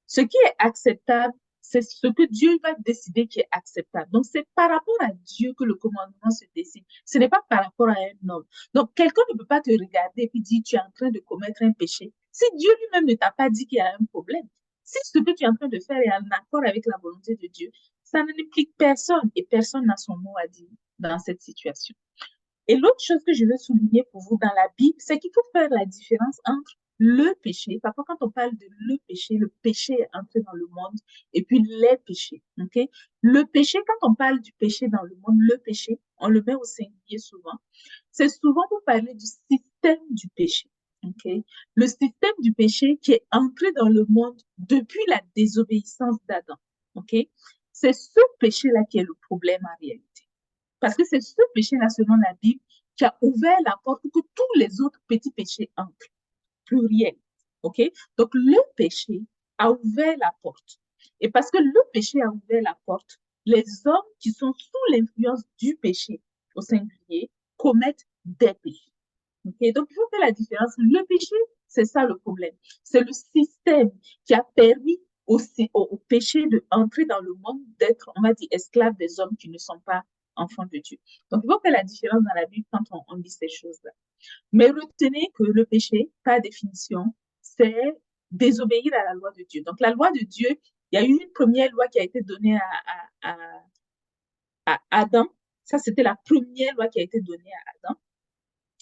ce qui est acceptable, c'est ce que Dieu va décider qui est acceptable. Donc, c'est par rapport à Dieu que le commandement se décide. Ce n'est pas par rapport à un homme. Donc, quelqu'un ne peut pas te regarder et puis dire, tu es en train de commettre un péché. Si Dieu lui-même ne t'a pas dit qu'il y a un problème, si ce que tu es en train de faire est en accord avec la volonté de Dieu, ça n'implique personne et personne n'a son mot à dire dans cette situation. Et l'autre chose que je veux souligner pour vous dans la Bible, c'est qu'il faut faire la différence entre le péché. Parfois, quand on parle de le péché est entré dans le monde, et puis les péchés. Okay? Le péché, quand on parle du péché dans le monde, le péché, on le met au singulier souvent. C'est souvent pour parler du système du péché. Okay? Le système du péché qui est entré dans le monde depuis la désobéissance d'Adam. Okay? C'est ce péché-là qui est le problème en réalité. Parce que c'est ce péché-là, selon la Bible, qui a ouvert la porte pour que tous les autres petits péchés entrent. Pluriel. OK? Donc, le péché a ouvert la porte. Et parce que le péché a ouvert la porte, les hommes qui sont sous l'influence du péché, au singulier, commettent des péchés. OK? Donc, il faut faire la différence. Le péché, c'est ça le problème. C'est le système qui a permis au péché d'entrer dans le monde, d'être, on va dire, esclave des hommes qui ne sont pas enfant de Dieu. Donc, il faut faire la différence dans la Bible quand on dit ces choses-là. Mais retenez que le péché, par définition, c'est désobéir à la loi de Dieu. Donc, la loi de Dieu, il y a eu une première loi qui a été donnée à Adam. Ça, c'était la première loi qui a été donnée à Adam.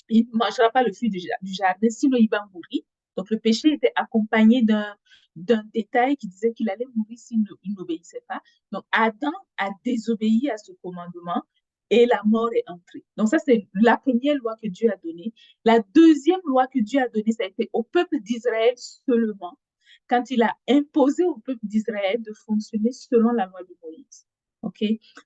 Il ne mangera pas le fruit du jardin, sinon il va mourir. Donc, le péché était accompagné d'un détail qui disait qu'il allait mourir s'il n'obéissait pas. Donc, Adam a désobéi à ce commandement et la mort est entrée. Donc, ça, c'est la première loi que Dieu a donnée. La deuxième loi que Dieu a donnée, ça a été au peuple d'Israël seulement, quand il a imposé au peuple d'Israël de fonctionner selon la loi de Moïse. OK?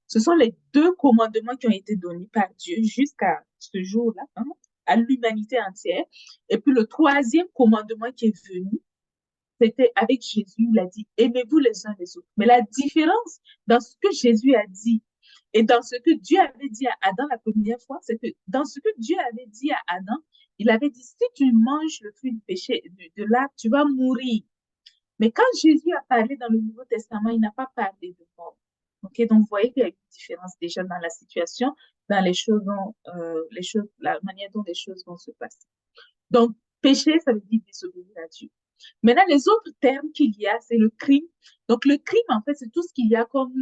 Ce sont les deux commandements qui ont été donnés par Dieu jusqu'à ce jour-là, hein, à l'humanité entière. Et puis le troisième commandement qui est venu, c'était avec Jésus, il a dit, aimez-vous les uns les autres. Mais la différence dans ce que Jésus a dit et dans ce que Dieu avait dit à Adam la première fois, c'est que dans ce que Dieu avait dit à Adam, il avait dit, si tu manges le fruit du péché, de l'arbre, tu vas mourir. Mais quand Jésus a parlé dans le Nouveau Testament, il n'a pas parlé de mort. Ok, donc vous voyez qu'il y a une différence déjà dans la situation, dans les choses, la manière dont les choses vont se passer. Donc, péché, ça veut dire désobéir à Dieu. Maintenant, les autres termes qu'il y a, c'est le crime. Donc, le crime, en fait, c'est tout ce qu'il y a comme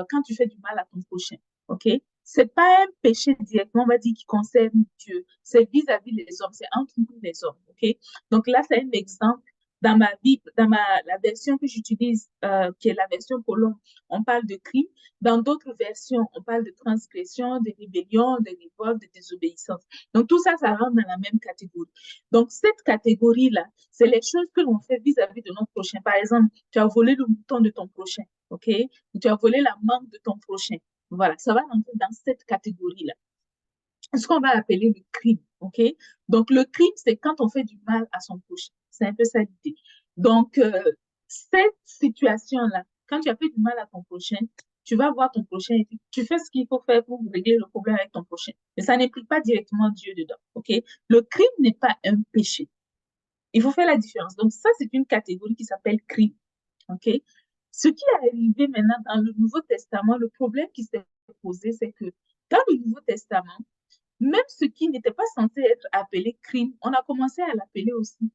quand tu fais du mal à ton prochain. Ok, c'est pas un péché directement, on va dire, qui concerne Dieu. C'est vis-à-vis des hommes, c'est entre nous les hommes. Ok, donc là, c'est un exemple. Dans ma Bible, la version que j'utilise, qui est la version colombe, on parle de crime. Dans d'autres versions, on parle de transgression, de rébellion, de révolte, de désobéissance. Donc, tout ça, ça rentre dans la même catégorie. Donc, cette catégorie-là, c'est les choses que l'on fait vis-à-vis de notre prochain. Par exemple, tu as volé le mouton de ton prochain, OK? Ou tu as volé la mangue de ton prochain. Voilà, ça va rentrer dans cette catégorie-là. Ce qu'on va appeler le crime, OK? Donc, le crime, c'est quand on fait du mal à son prochain. C'est un peu ça l'idée. Donc, cette situation-là, quand tu as fait du mal à ton prochain, tu vas voir ton prochain et tu fais ce qu'il faut faire pour régler le problème avec ton prochain. Mais ça n'implique pas directement Dieu dedans, OK? Le crime n'est pas un péché. Il faut faire la différence. Donc, ça, c'est une catégorie qui s'appelle crime, OK? Ce qui est arrivé maintenant dans le Nouveau Testament, le problème qui s'est posé, c'est que dans le Nouveau Testament, même ce qui n'était pas censé être appelé crime, on a commencé à l'appeler aussi,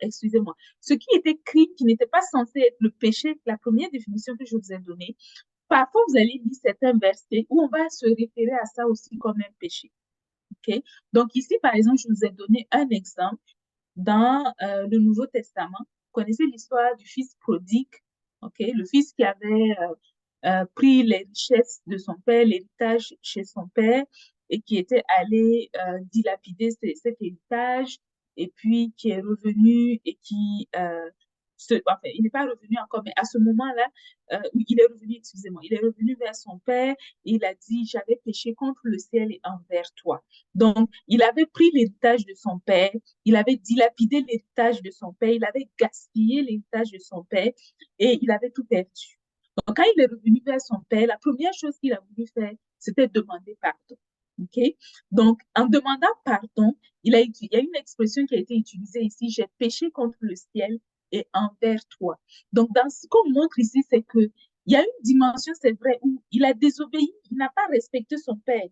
excusez-moi, ce qui était crime, qui n'était pas censé être le péché, la première définition que je vous ai donnée, parfois vous allez lire certains versets où on va se référer à ça aussi comme un péché. Okay? Donc ici, par exemple, je vous ai donné un exemple dans le Nouveau Testament. Vous connaissez l'histoire du fils prodigue, okay? Le fils qui avait pris les richesses de son père, l'héritage chez son père, et qui était allé dilapider cet héritage, et puis qui est revenu et qui, enfin, il n'est pas revenu encore, mais à ce moment-là, il est revenu, excusez-moi, il est revenu vers son père et il a dit, j'avais péché contre le ciel et envers toi. Donc, il avait pris l'héritage de son père, il avait dilapidé l'héritage de son père, il avait gaspillé l'héritage de son père et il avait tout perdu. Donc, quand il est revenu vers son père, la première chose qu'il a voulu faire, c'était demander pardon. Okay? Donc, en demandant pardon, il y a une expression qui a été utilisée ici, j'ai péché contre le ciel et envers toi. Donc, dans ce qu'on montre ici, c'est que il y a une dimension, c'est vrai, où il a désobéi, il n'a pas respecté son père.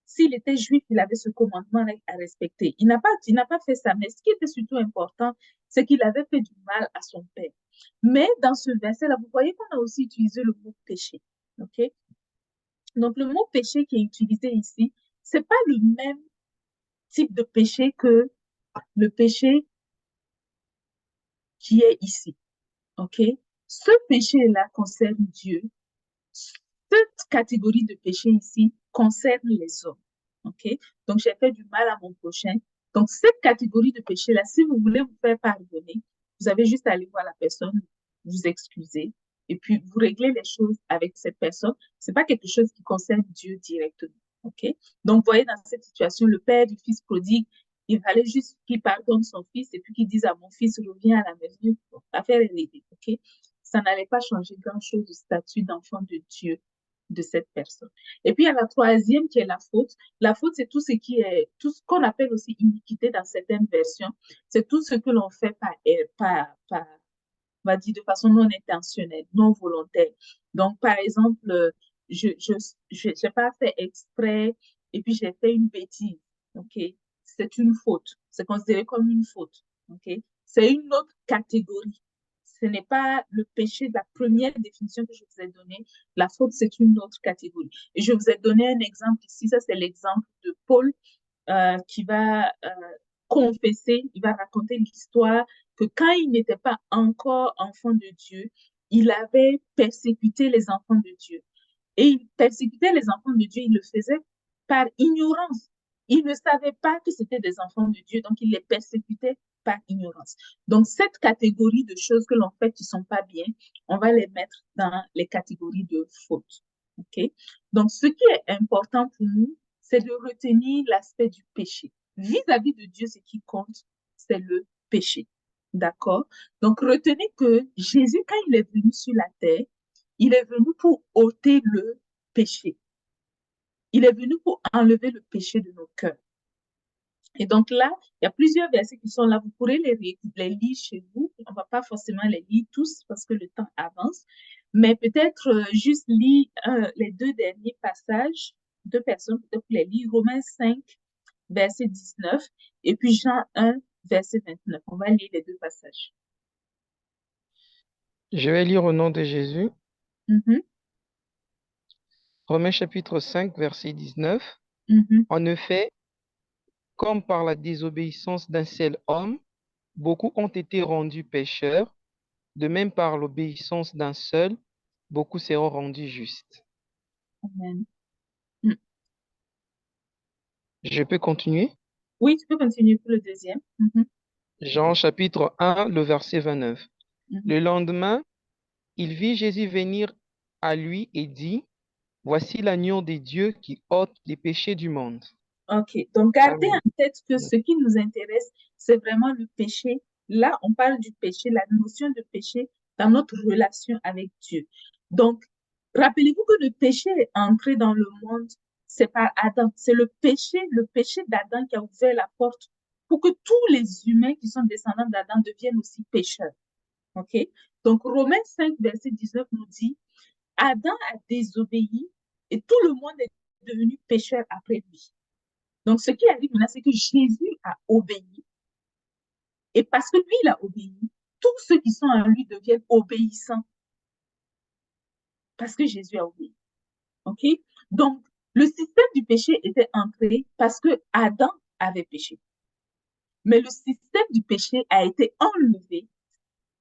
S'il était juif, il avait ce commandement à respecter. Il n'a pas fait ça. Mais ce qui était surtout important, c'est qu'il avait fait du mal à son père. Mais dans ce verset-là, vous voyez qu'on a aussi utilisé le mot péché. OK? Donc, le mot péché qui est utilisé ici, c'est pas le même type de péché que le péché qui est ici. OK? Ce péché-là concerne Dieu. Cette catégorie de péché ici concerne les hommes. OK? Donc, j'ai fait du mal à mon prochain. Donc, cette catégorie de péché-là, si vous voulez vous faire pardonner, vous avez juste à aller voir la personne, vous excuser, et puis vous réglez les choses avec cette personne. C'est pas quelque chose qui concerne Dieu directement. OK? Donc, vous voyez, dans cette situation, le père du fils prodigue, il fallait juste qu'il pardonne son fils et puis qu'il dise à mon fils, reviens à la maison. L'affaire est réglée. OK? Ça n'allait pas changer grand-chose du statut d'enfant de Dieu de cette personne. Et puis, il y a la troisième qui est la faute. La faute, c'est tout ce qu'on appelle aussi iniquité dans certaines versions. C'est tout ce que l'on fait on va dire de façon non intentionnelle, non volontaire. Donc, par exemple, j'ai pas fait exprès et puis j'ai fait une bêtise. OK? C'est une faute. C'est considéré comme une faute. OK? C'est une autre catégorie. Ce n'est pas le péché de la première définition que je vous ai donnée. La faute, c'est une autre catégorie. Et je vous ai donné un exemple ici. Ça, c'est l'exemple de Paul qui va confesser, il va raconter l'histoire que quand il n'était pas encore enfant de Dieu, il avait persécuté les enfants de Dieu. Et il persécutait les enfants de Dieu, il le faisait par ignorance. Il ne savait pas que c'était des enfants de Dieu, donc il les persécutait par ignorance. Donc, cette catégorie de choses que l'on fait qui ne sont pas bien, on va les mettre dans les catégories de fautes. OK? Donc, ce qui est important pour nous, c'est de retenir l'aspect du péché. Vis-à-vis de Dieu, ce qui compte, c'est le péché. D'accord? Donc, retenez que Jésus, quand il est venu sur la terre, il est venu pour ôter le péché. Il est venu pour enlever le péché de nos cœurs. Et donc là, il y a plusieurs versets qui sont là. Vous pourrez les lire chez vous. On ne va pas forcément les lire tous parce que le temps avance. Mais peut-être juste lire les deux derniers passages. Deux personnes peut-être pour les lire. Romains 5, verset 19. Et puis Jean 1, verset 29. On va lire les deux passages. Je vais lire au nom de Jésus. Mhm, Romains chapitre 5, verset 19. mhm. En effet, comme par la désobéissance d'un seul homme, beaucoup ont été rendus pécheurs, de même par l'obéissance d'un seul, beaucoup seront rendus justes. Amen. Mm. Je peux continuer? Oui, tu peux continuer pour le deuxième. Mhm, Jean chapitre 1, le verset 29. mhm. Le lendemain, il vit Jésus venir à lui et dit, voici l'agneau de Dieu qui ôte les péchés du monde. OK. Donc, gardez Amen. en tête que ce qui nous intéresse, c'est vraiment le péché. Là, on parle du péché, la notion de péché dans notre relation avec Dieu. Donc, rappelez-vous que le péché est entré dans le monde, c'est par Adam. C'est le péché d'Adam qui a ouvert la porte pour que tous les humains qui sont descendants d'Adam deviennent aussi pécheurs. OK? Donc, Romains 5, verset 19 nous dit, Adam a désobéi et tout le monde est devenu pécheur après lui. Donc, ce qui arrive maintenant, c'est que Jésus a obéi. Et parce que lui, il a obéi, tous ceux qui sont en lui deviennent obéissants. Parce que Jésus a obéi. OK? Donc, le système du péché était entré parce que Adam avait péché. Mais le système du péché a été enlevé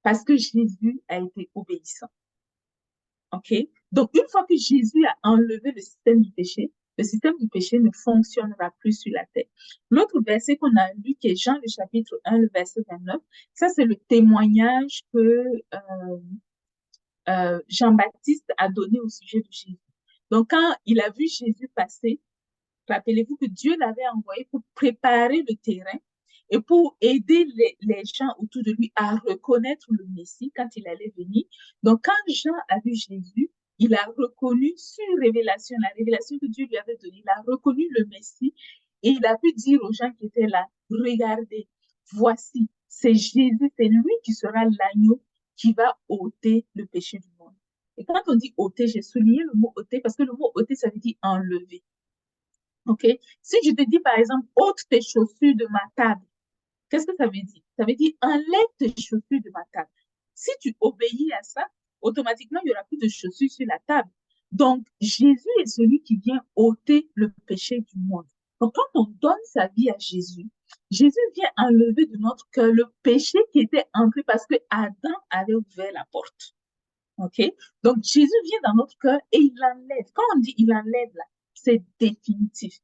parce que Jésus a été obéissant. OK? Donc, une fois que Jésus a enlevé le système du péché ne fonctionnera plus sur la terre. L'autre verset qu'on a lu, qui est Jean, le chapitre 1, le verset 29, ça, c'est le témoignage que Jean-Baptiste a donné au sujet de Jésus. Donc, quand il a vu Jésus passer, rappelez-vous que Dieu l'avait envoyé pour préparer le terrain et pour aider les gens autour de lui à reconnaître le Messie quand il allait venir. Donc, quand Jean a vu Jésus, il a reconnu sur révélation, la révélation que Dieu lui avait donnée, il a reconnu le Messie et il a pu dire aux gens qui étaient là, regardez, voici, c'est Jésus, c'est lui qui sera l'agneau qui va ôter le péché du monde. Et quand on dit ôter, j'ai souligné le mot ôter parce que le mot ôter, ça veut dire enlever. OK? Si je te dis, par exemple, ôte tes chaussures de ma table, qu'est-ce que ça veut dire? Ça veut dire enlève tes chaussures de ma table. Si tu obéis à ça, automatiquement, il n'y aura plus de chaussures sur la table. Donc, Jésus est celui qui vient ôter le péché du monde. Donc, quand on donne sa vie à Jésus, Jésus vient enlever de notre cœur le péché qui était entré parce que Adam avait ouvert la porte. OK? Donc, Jésus vient dans notre cœur et il enlève. Quand on dit il enlève, là, c'est définitif.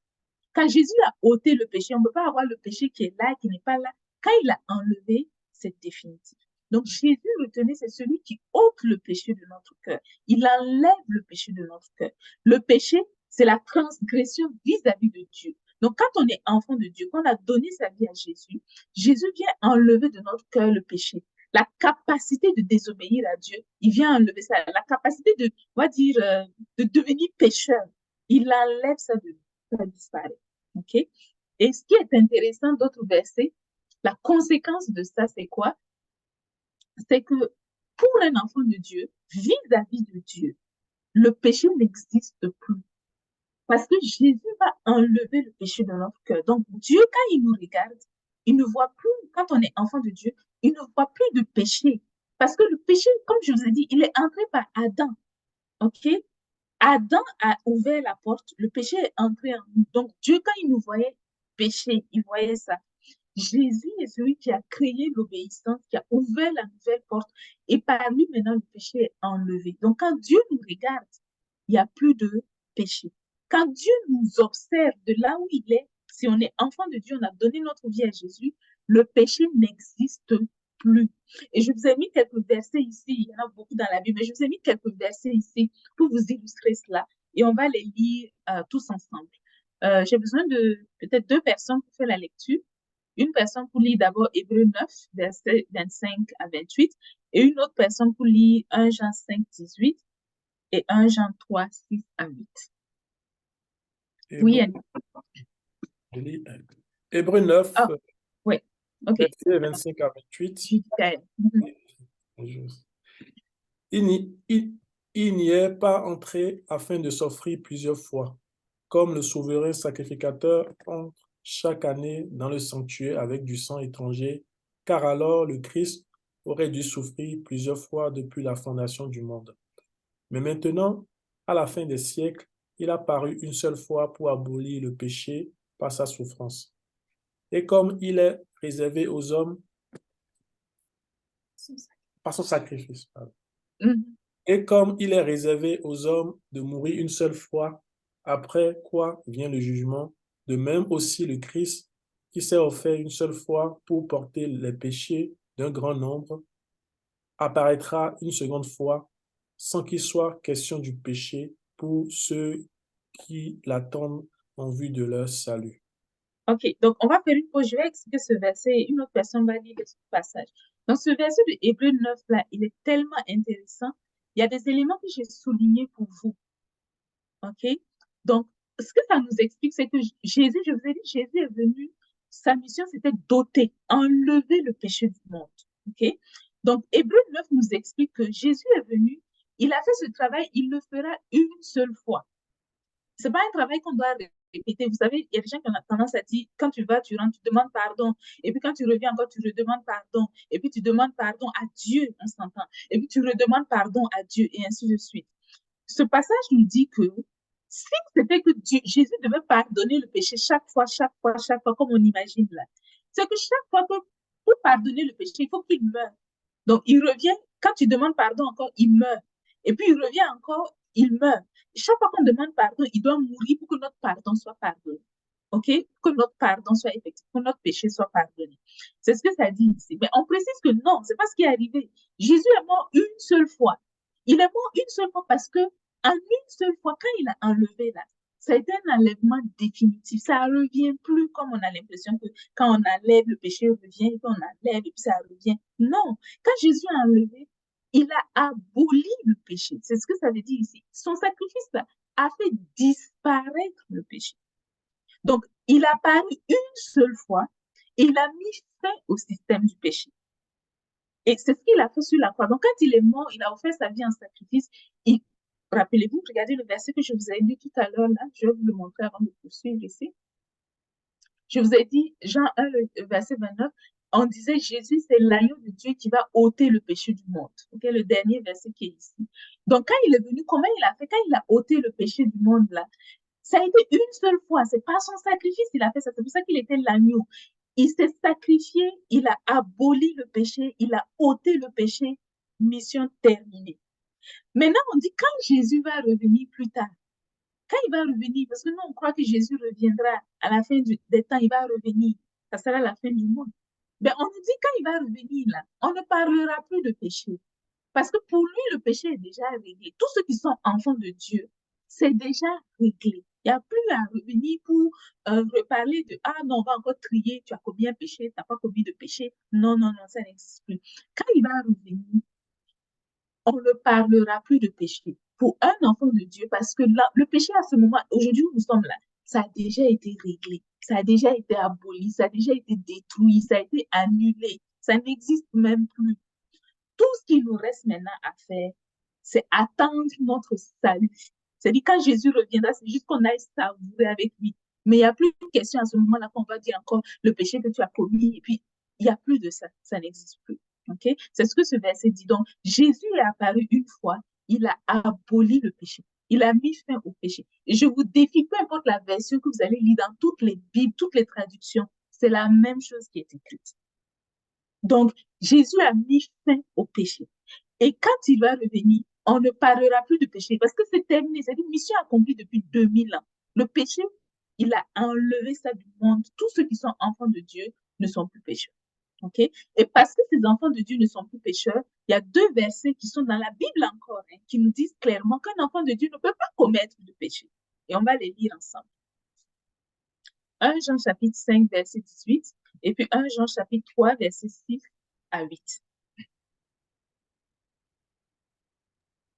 Quand Jésus a ôté le péché, on ne peut pas avoir le péché qui est là, qui n'est pas là. Quand il l'a enlevé, c'est définitif. Donc, Jésus, retenez, c'est celui qui ôte le péché de notre cœur. Il enlève le péché de notre cœur. Le péché, c'est la transgression vis-à-vis de Dieu. Donc, quand on est enfant de Dieu, quand on a donné sa vie à Jésus, Jésus vient enlever de notre cœur le péché. La capacité de désobéir à Dieu, il vient enlever ça. La capacité de, on va dire, de devenir pécheur, il enlève ça de nous, ça disparaît. OK? Et ce qui est intéressant d'autres versets, la conséquence de ça, c'est quoi? C'est que pour un enfant de Dieu, vis-à-vis de Dieu, le péché n'existe plus. Parce que Jésus va enlever le péché de notre cœur. Donc, Dieu, quand il nous regarde, il ne voit plus, quand on est enfant de Dieu, il ne voit plus de péché. Parce que le péché, comme je vous ai dit, il est entré par Adam. OK? Adam a ouvert la porte, le péché est entré en nous. Donc, Dieu, quand il nous voyait pécher, il voyait ça. Jésus est celui qui a créé l'obéissance, qui a ouvert la nouvelle porte. Et par lui, maintenant, le péché est enlevé. Donc, quand Dieu nous regarde, il n'y a plus de péché. Quand Dieu nous observe de là où il est, si on est enfant de Dieu, on a donné notre vie à Jésus, le péché n'existe plus. Et je vous ai mis quelques versets ici, il y en a beaucoup dans la Bible, mais je vous ai mis quelques versets ici pour vous illustrer cela. Et on va les lire tous ensemble. J'ai besoin de peut-être 2 personnes pour faire la lecture. Une personne pour lire d'abord Hébreux 9, versets 25 à 28, et une autre personne pour lire 1 Jean 5, 18 et 1 Jean 3, 6 à 8. Oui, Hébreux, je lis, Hébreux 9, Ah, oui, ok. versets 25 à 28. Judicaël. Il n'y est pas entré afin de s'offrir plusieurs fois, comme le souverain sacrificateur entre chaque année dans le sanctuaire avec du sang étranger, car alors le Christ aurait dû souffrir plusieurs fois depuis la fondation du monde. Mais maintenant, à la fin des siècles, il a paru une seule fois pour abolir le péché par sa souffrance. Et comme il est réservé aux hommes par son sacrifice, pardon. Mhm. Et comme il est réservé aux hommes de mourir une seule fois, après quoi vient le jugement, de même aussi le Christ, qui s'est offert une seule fois pour porter les péchés d'un grand nombre, apparaîtra une seconde fois, sans qu'il soit question du péché pour ceux qui l'attendent en vue de leur salut. Ok, donc on va faire une pause. Je vais expliquer ce verset et une autre personne va lire ce passage. Donc, ce verset de Hébreux 9 là, il est tellement intéressant. Il y a des éléments que j'ai soulignés pour vous. OK? Donc, ce que ça nous explique, c'est que Jésus, je vous ai dit, Jésus est venu, sa mission, c'était d'ôter, enlever le péché du monde. OK? Donc, Hébreux 9 nous explique que Jésus est venu, il a fait ce travail, il le fera une seule fois. C'est pas un travail qu'on doit répéter. Vous savez, il y a des gens qui ont tendance à dire, quand tu vas, tu rentres, tu demandes pardon. Et puis quand tu reviens encore, tu redemandes pardon. Et puis tu demandes pardon à Dieu, on s'entend. Et puis tu redemandes pardon à Dieu, et ainsi de suite. Ce passage nous dit que si c'était que Jésus devait pardonner le péché chaque fois, comme on imagine là, c'est que chaque fois que pour pardonner le péché, il faut qu'il meure. Donc, il revient, quand tu demandes pardon encore, il meurt. Et puis, il revient encore, il meurt. Chaque fois qu'on demande pardon, il doit mourir pour que notre pardon soit pardonné. OK? Pour que notre pardon soit effectif, pour que notre péché soit pardonné. C'est ce que ça dit ici. Mais on précise que non, c'est pas ce qui est arrivé. Jésus est mort une seule fois. Il est mort une seule fois parce que en une seule fois, quand il a enlevé là, ça a été un enlèvement définitif. Ça ne revient plus comme on a l'impression que quand on enlève, le péché revient, et puis on enlève, et puis ça revient. Non, quand Jésus a enlevé, il a aboli le péché. C'est ce que ça veut dire ici. Son sacrifice là, a fait disparaître le péché. Donc, il a paru une seule fois et il a mis fin au système du péché. Et c'est ce qu'il a fait sur la croix. Donc, quand il est mort, il a offert sa vie en sacrifice. Rappelez-vous, regardez le verset que je vous ai dit tout à l'heure, là. Je vais vous le montrer avant de poursuivre ici. Je vous ai dit, Jean 1, le verset 29, on disait Jésus, c'est l'agneau de Dieu qui va ôter le péché du monde. Okay? Le dernier verset qui est ici. Donc, quand il est venu, comment il a fait? Quand il a ôté le péché du monde, là, ça a été une seule fois. C'est pas son sacrifice, il a fait ça. C'est pour ça qu'il était l'agneau. Il s'est sacrifié, il a aboli le péché, il a ôté le péché, mission terminée. Maintenant, on dit quand Jésus va revenir plus tard, quand il va revenir, parce que nous, on croit que Jésus reviendra à la fin des temps, il va revenir, ça sera la fin du monde. Mais on nous dit quand il va revenir, là, on ne parlera plus de péché. Parce que pour lui, le péché est déjà réglé. Tous ceux qui sont enfants de Dieu, c'est déjà réglé. Il n'y a plus à revenir pour reparler de « Ah non, on va encore trier, tu as commis un péché, tu n'as pas commis de péché. » Non, non, non, ça n'existe plus. Quand il va revenir, on ne parlera plus de péché pour un enfant de Dieu parce que là, le péché à ce moment, aujourd'hui où nous sommes là, ça a déjà été réglé, ça a déjà été aboli, ça a déjà été détruit, ça a été annulé, ça n'existe même plus. Tout ce qu'il nous reste maintenant à faire, c'est attendre notre salut. C'est-à-dire, quand Jésus reviendra, c'est juste qu'on aille savourer avec lui. Mais il n'y a plus de question à ce moment-là qu'on va dire encore le péché que tu as commis. Et puis, il n'y a plus de ça. Ça n'existe plus. OK? C'est ce que ce verset dit. Donc, Jésus est apparu une fois. Il a aboli le péché. Il a mis fin au péché. Et je vous défie, peu importe la version que vous allez lire dans toutes les Bibles, toutes les traductions, c'est la même chose qui est écrite. Donc, Jésus a mis fin au péché. Et quand il va revenir, on ne parlera plus de péché parce que c'est terminé. C'est une mission accomplie depuis 2000 ans. Le péché, il a enlevé ça du monde. Tous ceux qui sont enfants de Dieu ne sont plus pécheurs. OK? Et parce que ces enfants de Dieu ne sont plus pécheurs, il y a deux versets qui sont dans la Bible encore, qui nous disent clairement qu'un enfant de Dieu ne peut pas commettre de péché. Et on va les lire ensemble. 1 Jean chapitre 5, verset 18, et puis 1 Jean chapitre 3, verset 6 à 8.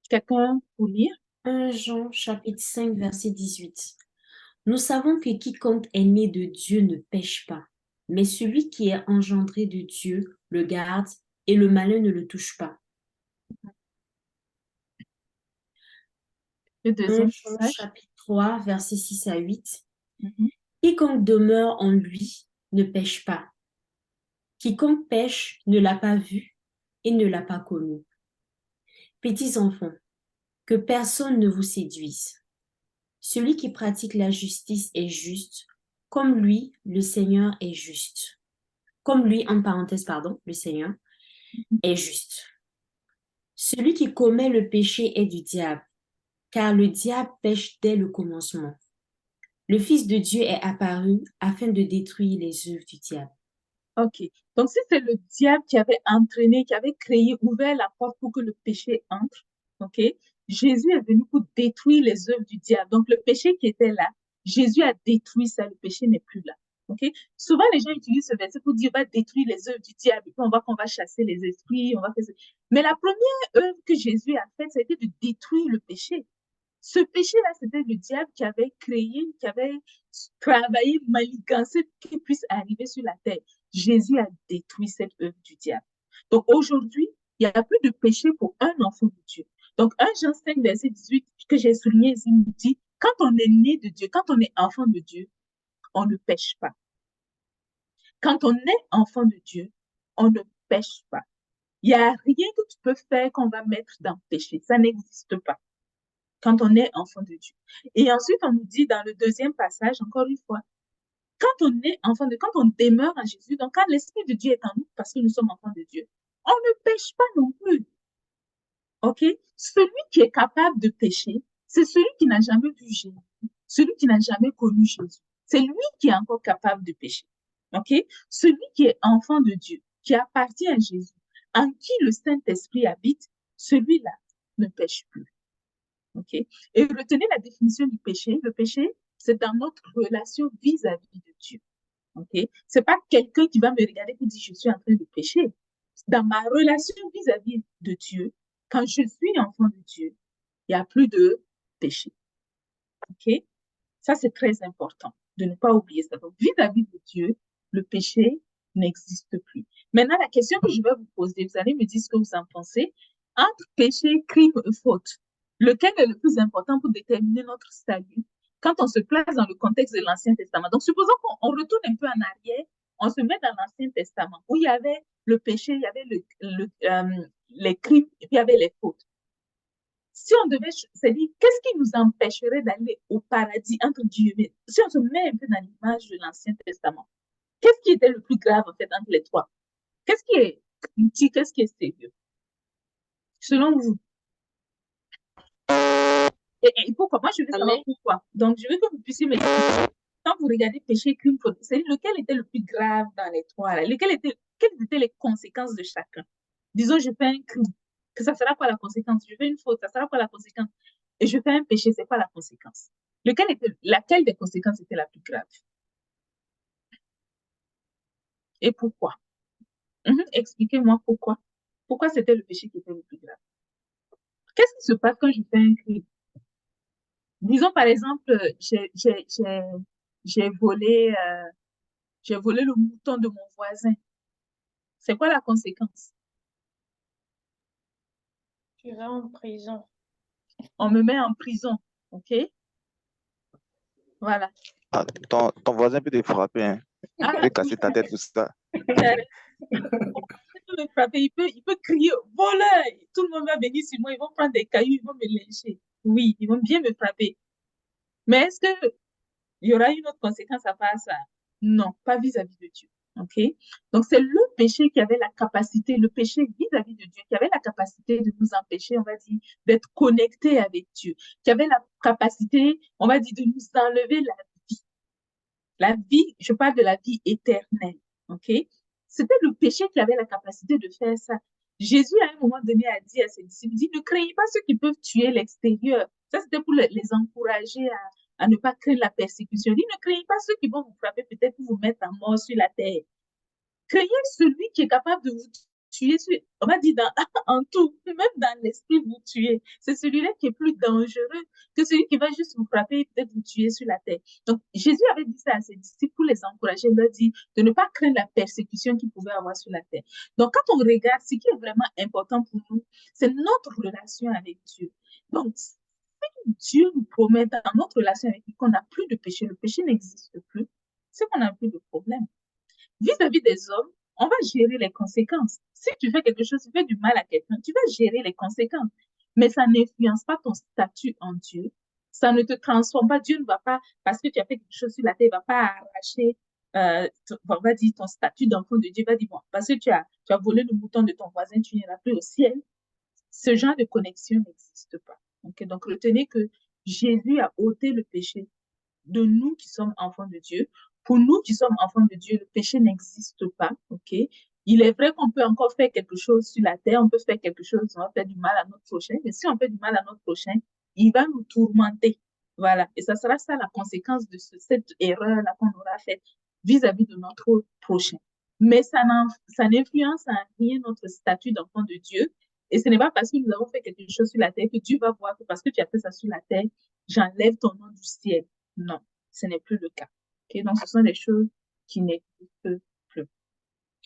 Quelqu'un pour lire? 1 Jean chapitre 5, verset 18. Nous savons que quiconque est né de Dieu ne pêche pas, mais celui qui est engendré de Dieu le garde et le malin ne le touche pas. Le 1 deuxième Jean passage. chapitre 3, verset 6 à 8. Mhm. Quiconque demeure en lui ne pêche pas. Quiconque pêche ne l'a pas vu et ne l'a pas connu. Petits enfants, que personne ne vous séduise. Celui qui pratique la justice est juste, comme lui, le Seigneur est juste. Comme lui, en parenthèse, pardon, le Seigneur est juste. Celui qui commet le péché est du diable, car le diable pêche dès le commencement. Le Fils de Dieu est apparu afin de détruire les œuvres du diable. OK. Donc, si c'est le diable qui avait entraîné, qui avait créé, ouvert la porte pour que le péché entre, OK, Jésus est venu pour détruire les œuvres du diable. Donc, le péché qui était là, Jésus a détruit ça, le péché n'est plus là. OK? Souvent, les gens utilisent ce verset pour dire, on va détruire les œuvres du diable, et puis on va qu'on va chasser les esprits, on va faire ça. Mais la première œuvre que Jésus a faite, ça a été de détruire le péché. Ce péché-là, c'était le diable qui avait créé, qui avait travaillé, manigancé pour qu'il puisse arriver sur la terre. Jésus a détruit cette œuvre du diable. Donc aujourd'hui, il n'y a plus de péché pour un enfant de Dieu. Donc 1 Jean 5, verset 18, que j'ai souligné, il nous dit, quand on est né de Dieu, quand on est enfant de Dieu, on ne pêche pas. Quand on est enfant de Dieu, on ne pêche pas. Il n'y a rien que tu peux faire qu'on va mettre dans le péché. Ça n'existe pas quand on est enfant de Dieu. Et ensuite, on nous dit dans le deuxième passage, encore une fois, quand on est enfant de Dieu, quand on demeure en Jésus, donc quand l'Esprit de Dieu est en nous, parce que nous sommes enfants de Dieu, on ne pêche pas non plus. OK? Celui qui est capable de pécher, c'est celui qui n'a jamais vu Jésus, celui qui n'a jamais connu Jésus. C'est lui qui est encore capable de pécher. OK? Celui qui est enfant de Dieu, qui appartient à Jésus, en qui le Saint-Esprit habite, celui-là ne pêche plus. OK? Et retenez la définition du péché. Le péché, c'est dans notre relation vis-à-vis de Dieu. OK? C'est pas quelqu'un qui va me regarder et dire je suis en train de pécher. Dans ma relation vis-à-vis de Dieu, quand je suis enfant de Dieu, il n'y a plus de péché. OK? Ça, c'est très important de ne pas oublier ça. Donc, vis-à-vis de Dieu, le péché n'existe plus. Maintenant, la question que je vais vous poser, vous allez me dire ce que vous en pensez. Entre péché, crime et faute, lequel est le plus important pour déterminer notre salut quand on se place dans le contexte de l'Ancien Testament? Donc, supposons qu'on retourne un peu en arrière, on se met dans l'Ancien Testament où il y avait le péché, il y avait les crimes et puis il y avait les fautes. Si on devait se dire, qu'est-ce qui nous empêcherait d'aller au paradis, entre guillemets, si on se met un peu dans l'image de l'Ancien Testament, qu'est-ce qui était le plus grave, en fait, entre les trois? Qu'est-ce qui est critique, qu'est-ce qui est sérieux? Selon vous. Et pourquoi? Moi, je veux savoir pourquoi. Donc, je veux que vous puissiez me dire, quand vous regardez péché, crime, faute, c'est lequel était le plus grave dans les trois, là? Quelles étaient les conséquences de chacun? Disons, je fais un crime. Que ça sera quoi la conséquence? Je fais une faute, ça sera quoi la conséquence? Et je fais un péché, c'est quoi la conséquence? Laquelle des conséquences était la plus grave? Et pourquoi? Expliquez-moi pourquoi. Pourquoi c'était le péché qui était le plus grave? Qu'est-ce qui se passe quand je fais un crime? Disons, par exemple, j'ai volé, j'ai volé le mouton de mon voisin. C'est quoi la conséquence? Tu vas en prison. On me met en prison, ok? Voilà. Ah, ton voisin peut te frapper, hein. Il Ah, peut casser ta tête, tout ça. il peut me frapper, il peut crier voleur. Tout le monde va venir sur moi, ils vont prendre des cailloux, ils vont me lyncher. Oui, ils vont bien me frapper. Mais est-ce qu'il y aura une autre conséquence à part ça? Non, pas vis-à-vis de Dieu. OK? Donc, c'est le péché qui avait la capacité, le péché vis-à-vis de Dieu, qui avait la capacité de nous empêcher, on va dire, d'être connectés avec Dieu, qui avait la capacité, on va dire, de nous enlever la vie. La vie, je parle de la vie éternelle. OK? C'était le péché qui avait la capacité de faire ça. Jésus, à un moment donné, a dit à ses disciples, il dit, ne craignez pas ceux qui peuvent tuer l'extérieur. Ça, c'était pour les encourager à ne pas craindre la persécution. Il dit, ne craignez pas ceux qui vont vous frapper, peut-être pour vous mettre à mort sur la terre. Craignez celui qui est capable de vous tuer, on va dire en tout, même dans l'esprit, vous tuer. C'est celui-là qui est plus dangereux que celui qui va juste vous frapper et peut-être vous tuer sur la terre. Donc, Jésus avait dit ça à ses disciples pour les encourager, il leur dit de ne pas craindre la persécution qu'ils pouvaient avoir sur la terre. Donc, quand on regarde, ce qui est vraiment important pour nous, c'est notre relation avec Dieu. Donc, si Dieu nous promet dans notre relation avec lui qu'on n'a plus de péché, le péché n'existe plus, c'est qu'on n'a plus de problème. Vis-à-vis des hommes, on va gérer les conséquences. Si tu fais quelque chose, tu fais du mal à quelqu'un, tu vas gérer les conséquences. Mais ça n'influence pas ton statut en Dieu. Ça ne te transforme pas. Dieu ne va pas, parce que tu as fait quelque chose sur la terre, il ne va pas arracher, on va dire, ton statut d'enfant de Dieu. Il va dire, bon, parce que tu as volé le mouton de ton voisin, tu n'iras plus au ciel. Ce genre de connexion n'existe pas. Okay? Donc, retenez que Jésus a ôté le péché de nous qui sommes enfants de Dieu. Pour nous qui sommes enfants de Dieu, le péché n'existe pas, ok? Il est vrai qu'on peut encore faire quelque chose sur la terre, on peut faire quelque chose, on va faire du mal à notre prochain, mais si on fait du mal à notre prochain, il va nous tourmenter. Voilà. Et ça sera ça la conséquence de cette erreur-là qu'on aura faite vis-à-vis de notre prochain. Mais ça n'influence en rien notre statut d'enfant de Dieu. Et ce n'est pas parce que nous avons fait quelque chose sur la terre que Dieu va voir que parce que tu as fait ça sur la terre, j'enlève ton nom du ciel. Non, ce n'est plus le cas. Okay? Donc, ce sont des choses qui n'existent plus.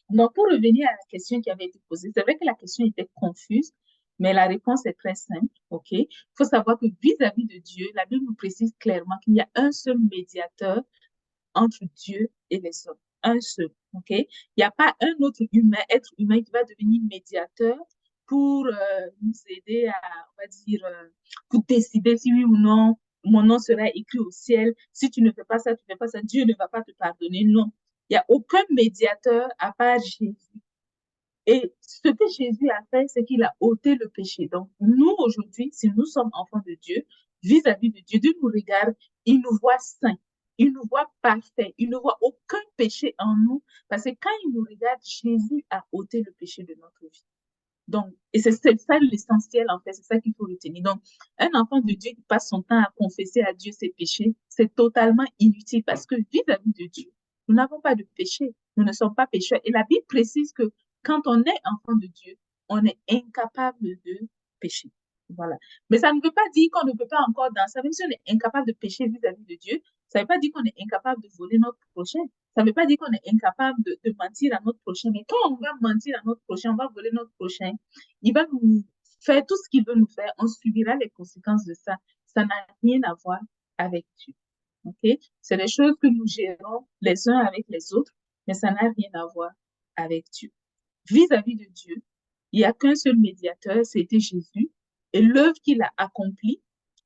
Donc, pour revenir à la question qui avait été posée, c'est vrai que la question était confuse, mais la réponse est très simple. Ok? Il faut savoir que vis-à-vis de Dieu, la Bible nous précise clairement qu'il y a un seul médiateur entre Dieu et les hommes. Un seul. Ok? Il n'y a pas un autre être humain qui va devenir médiateur pour nous aider à, on va dire, pour décider si oui ou non mon nom sera écrit au ciel. Si tu ne fais pas ça, tu ne fais pas ça, Dieu ne va pas te pardonner. Non. Il n'y a aucun médiateur à part Jésus. Et ce que Jésus a fait, c'est qu'il a ôté le péché. Donc, nous, aujourd'hui, si nous sommes enfants de Dieu, vis-à-vis de Dieu, Dieu nous regarde, il nous voit saints, il nous voit parfaits, il ne voit aucun péché en nous, parce que quand il nous regarde, Jésus a ôté le péché de notre vie. Donc, et c'est ça l'essentiel, en fait, c'est ça qu'il faut retenir. Donc, un enfant de Dieu qui passe son temps à confesser à Dieu ses péchés, c'est totalement inutile parce que vis-à-vis de Dieu, nous n'avons pas de péché, nous ne sommes pas pécheurs. Et la Bible précise que quand on est enfant de Dieu, on est incapable de pécher. Voilà. Mais ça ne veut pas dire qu'on ne peut pas encore danser. Même si on est incapable de pécher vis-à-vis de Dieu, ça ne veut pas dire qu'on est incapable de voler notre prochain. Ça ne veut pas dire qu'on est incapable de mentir à notre prochain. Mais quand on va mentir à notre prochain, on va voler notre prochain, il va nous faire tout ce qu'il veut nous faire. On subira les conséquences de ça. Ça n'a rien à voir avec Dieu. Okay? C'est des choses que nous gérons les uns avec les autres, mais ça n'a rien à voir avec Dieu. Vis-à-vis de Dieu, il n'y a qu'un seul médiateur, c'était Jésus. Et l'œuvre qu'il a accomplie,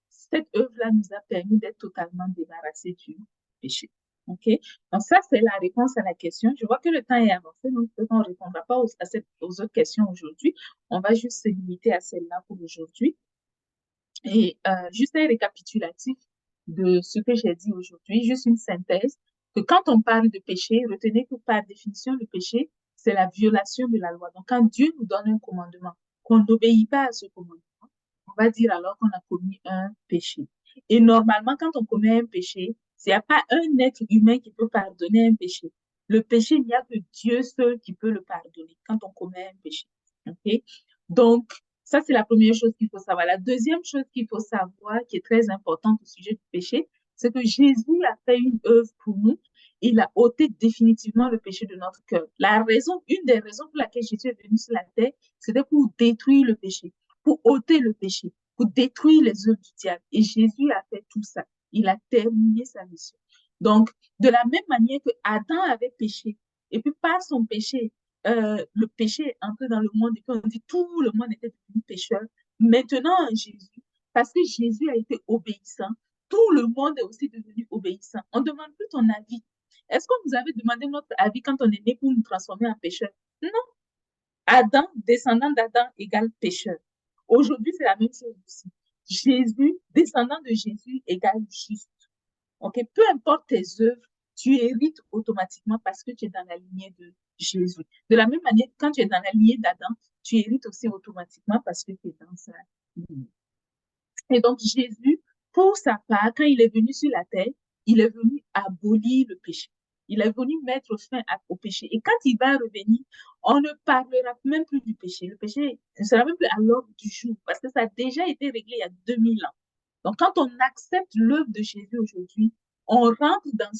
cette œuvre-là nous a permis d'être totalement débarrassés du péché. OK? Donc, ça, c'est la réponse à la question. Je vois que le temps est avancé, donc peut-être on ne répondra pas aux autres questions aujourd'hui. On va juste se limiter à celle-là pour aujourd'hui. Et juste un récapitulatif de ce que j'ai dit aujourd'hui, juste une synthèse, que quand on parle de péché, retenez que par définition, le péché, c'est la violation de la loi. Donc, quand Dieu nous donne un commandement, qu'on n'obéit pas à ce commandement, on va dire alors qu'on a commis un péché. Et normalement, quand on commet un péché, il n'y a pas un être humain qui peut pardonner un péché. Le péché, il n'y a que Dieu seul qui peut le pardonner quand on commet un péché. Okay? Donc, ça, c'est la première chose qu'il faut savoir. La deuxième chose qu'il faut savoir, qui est très importante au sujet du péché, c'est que Jésus a fait une œuvre pour nous. Il a ôté définitivement le péché de notre cœur. Une des raisons pour laquelle Jésus est venu sur la terre, c'était pour détruire le péché. pour ôter le péché, pour détruire les œuvres du diable. Et Jésus a fait tout ça. Il a terminé sa mission. Donc, de la même manière que Adam avait péché, et puis par son péché, le péché est entré dans le monde, et puis on dit tout le monde était devenu pécheur. Maintenant, Jésus, parce que Jésus a été obéissant, tout le monde est aussi devenu obéissant. On ne demande plus ton avis. Est-ce que vous avez demandé notre avis quand on est né pour nous transformer en pécheur? Non. Adam, descendant d'Adam, égale pécheur. Aujourd'hui, c'est la même chose aussi. Jésus, descendant de Jésus, égale juste. Ok, peu importe tes œuvres, tu hérites automatiquement parce que tu es dans la lignée de Jésus. De la même manière, quand tu es dans la lignée d'Adam, tu hérites aussi automatiquement parce que tu es dans sa lignée. Et donc, Jésus, pour sa part, quand il est venu sur la terre, il est venu abolir le péché. Il est venu mettre fin au péché. Et quand il va revenir, on ne parlera même plus du péché. Le péché ne sera même plus à l'ordre du jour parce que ça a déjà été réglé il y a 2000 ans. Donc, quand on accepte l'œuvre de Jésus aujourd'hui, on rentre dans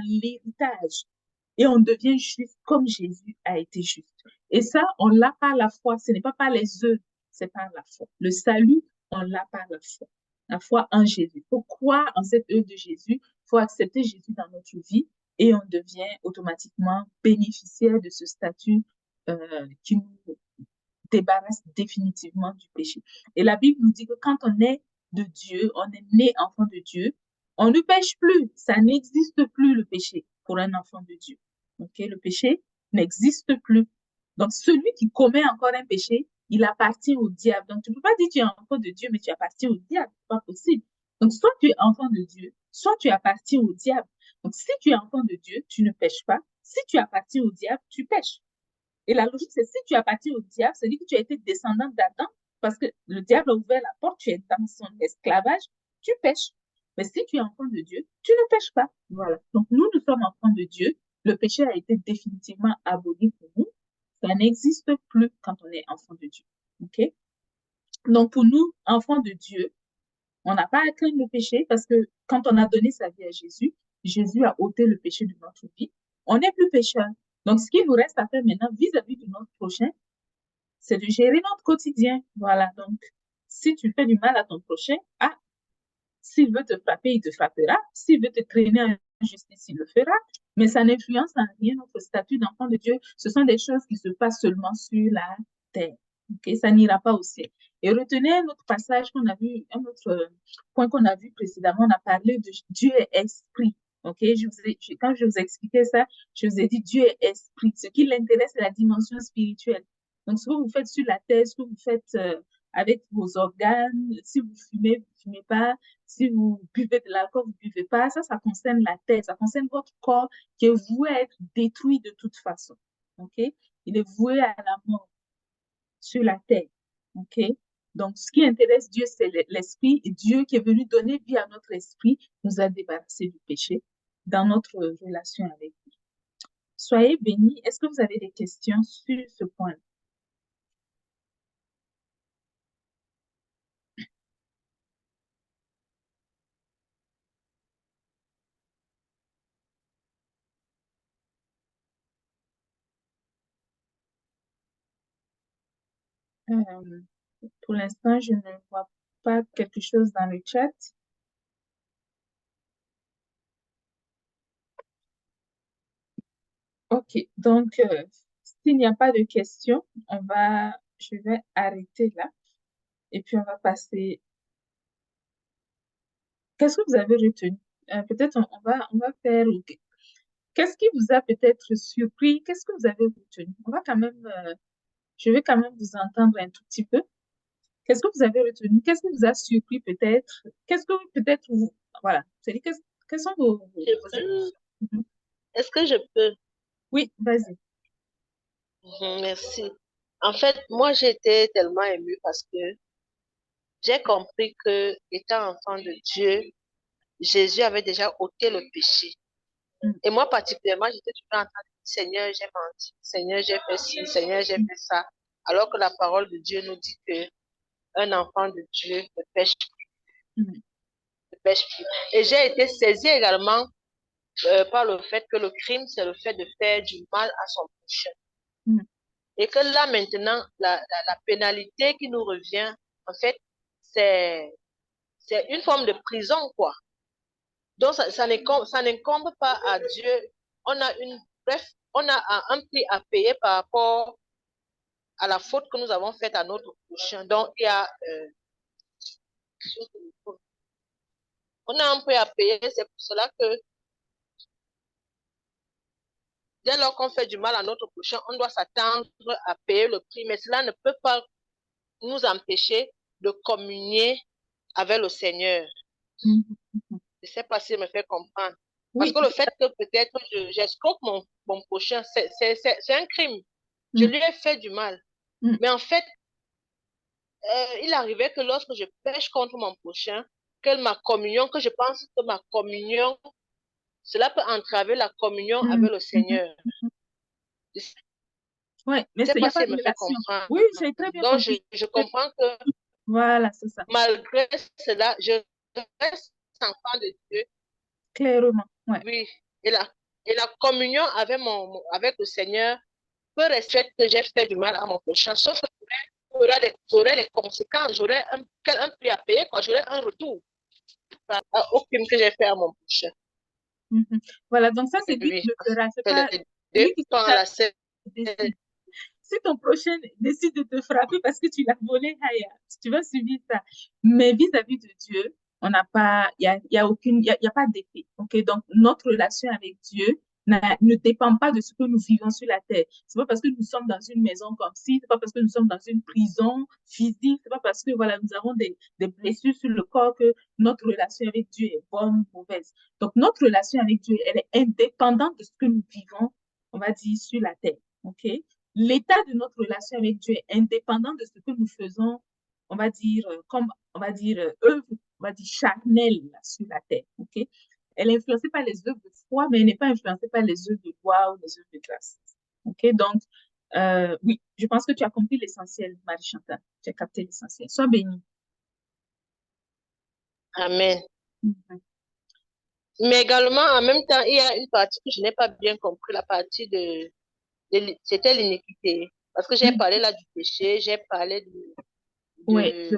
l'héritage et on devient juste comme Jésus a été juste. Et ça, on l'a par la foi. Ce n'est pas par les œuvres, c'est par la foi. Le salut, on l'a par la foi. La foi en Jésus. Il faut croire en cette œuvre de Jésus. Il faut accepter Jésus dans notre vie et on devient automatiquement bénéficiaire de ce statut qui nous débarrasse définitivement du péché. Et la Bible nous dit que quand on est de Dieu, on est né enfant de Dieu, on ne pêche plus. Ça n'existe plus le péché pour un enfant de Dieu. Ok, le péché n'existe plus. Donc, celui qui commet encore un péché, il appartient au diable. Donc, tu ne peux pas dire que tu es enfant de Dieu, mais tu appartiens au diable. C'est pas possible. Donc, soit tu es enfant de Dieu, soit tu appartiens au diable. Donc, si tu es enfant de Dieu, tu ne pêches pas. Si tu appartiens au diable, tu pêches. Et la logique, c'est si tu appartiens au diable, c'est-à-dire que tu as été descendant d'Adam, parce que le diable a ouvert la porte, tu es dans son esclavage, tu pêches. Mais si tu es enfant de Dieu, tu ne pêches pas. Voilà. Donc, nous sommes enfants de Dieu. Le péché a été définitivement aboli pour nous. Ça n'existe plus quand on est enfant de Dieu. OK? Donc, pour nous, enfants de Dieu, on n'a pas à craindre le péché parce que quand on a donné sa vie à Jésus, Jésus a ôté le péché de notre vie. On n'est plus pécheur. Donc, ce qui nous reste à faire maintenant vis-à-vis de notre prochain, c'est de gérer notre quotidien. Voilà. Donc, si tu fais du mal à ton prochain, s'il veut te frapper, il te frappera. S'il veut te traîner en justice, il le fera. Mais ça n'influence en rien notre statut d'enfant de Dieu. Ce sont des choses qui se passent seulement sur la terre. Okay? Ça n'ira pas au ciel. Et retenez un autre passage qu'on a vu, un autre point qu'on a vu précédemment, on a parlé de Dieu est esprit. Okay? Quand je vous expliquais ça, je vous ai dit Dieu est esprit. Ce qui l'intéresse, c'est la dimension spirituelle. Donc, ce que vous faites sur la terre, ce que vous faites avec vos organes, si vous fumez, vous ne fumez pas, si vous buvez de l'alcool, vous ne buvez pas, ça concerne la tête, ça concerne votre corps qui est voué à être détruit de toute façon. OK? Il est voué à la mort sur la terre. OK? Donc, ce qui intéresse Dieu, c'est l'esprit. Et Dieu qui est venu donner vie à notre esprit nous a débarrassés du péché dans notre relation avec lui. Soyez bénis. Est-ce que vous avez des questions sur ce point? Pour l'instant, je ne vois pas quelque chose dans le chat. OK, donc s'il n'y a pas de questions, je vais arrêter là et puis on va passer. Qu'est-ce que vous avez retenu? Peut-être on va faire. Qu'est-ce qui vous a peut-être surpris? Qu'est-ce que vous avez retenu? Je vais quand même vous entendre un tout petit peu. Qu'est-ce que vous avez retenu? Qu'est-ce qui vous a surpris peut-être? Qu'est-ce que peut-être vous. Voilà. C'est-à-dire, quelles sont vos émotions? Est-ce que je peux? Oui, vas-y. Merci. En fait, moi, j'étais tellement émue parce que j'ai compris que, étant enfant de Dieu, Jésus avait déjà ôté le péché. Et moi, particulièrement, j'étais toujours en train de dire, Seigneur, j'ai menti, Seigneur, j'ai fait ci, Seigneur, j'ai fait ça. Alors que la parole de Dieu nous dit que un enfant de Dieu ne pêche plus. Ne pêche plus. Et j'ai été saisie également par le fait que le crime, c'est le fait de faire du mal à son prochain. Et que là, maintenant, la pénalité qui nous revient, en fait, c'est une forme de prison, quoi. Donc, ça n'incombe pas à Dieu. Bref, on a un prix à payer par rapport à la faute que nous avons faite à notre prochain. Donc, il y a, on a un prix à payer. C'est pour cela que dès lors qu'on fait du mal à notre prochain, on doit s'attendre à payer le prix. Mais cela ne peut pas nous empêcher de communier avec le Seigneur. Je ne sais pas si je me fais comprendre. Parce que le fait que peut-être j'escroque mon prochain, c'est un crime. Je lui ai fait du mal. Mais en fait, il arrivait que lorsque je pêche contre mon prochain, que je pense que ma communion, cela peut entraver la communion avec le Seigneur. Oui, mais il n'y a pas de relation. Oui, j'ai très bien compris. Donc, je comprends que voilà, c'est ça. Malgré cela, je reste enfant de Dieu. Clairement, ouais. Oui, et la communion avec le Seigneur peut rester que j'ai fait du mal à mon prochain, sauf que j'aurai les conséquences, j'aurai un prix à payer, j'aurai un retour au crime que j'ai fait à mon prochain. Voilà, donc ça, c'est lui qui le fera. C'est pas lui qui décide. Si ton prochain décide de te frapper parce que tu l'as volé, tu vas subir ça. Mais vis-à-vis de Dieu, on n'a pas, il y a pas d'effet. Ok, donc notre relation avec Dieu ne dépend pas de ce que nous vivons sur la terre. C'est pas parce que nous sommes dans une maison comme ci, c'est pas parce que nous sommes dans une prison physique, c'est pas parce que voilà nous avons des blessures sur le corps que notre relation avec Dieu est bonne ou mauvaise. Donc notre relation avec Dieu, elle est indépendante de ce que nous vivons, on va dire, sur la terre. Ok. L'état de notre relation avec Dieu est indépendant de ce que nous faisons, on va dire, comme, on va dire, œuvre, on va dire, charnelle sur la terre, ok? Elle est influencée par les œuvres de foi, mais elle n'est pas influencée par les œuvres de loi ou les œuvres de grâce, ok? Donc, oui, je pense que tu as compris l'essentiel, Marie-Chantal. Tu as capté l'essentiel. Sois bénie. Amen. Mais également, en même temps, il y a une partie que je n'ai pas bien compris, la partie c'était l'iniquité. Parce que j'ai parlé là du péché, j'ai parlé de oui,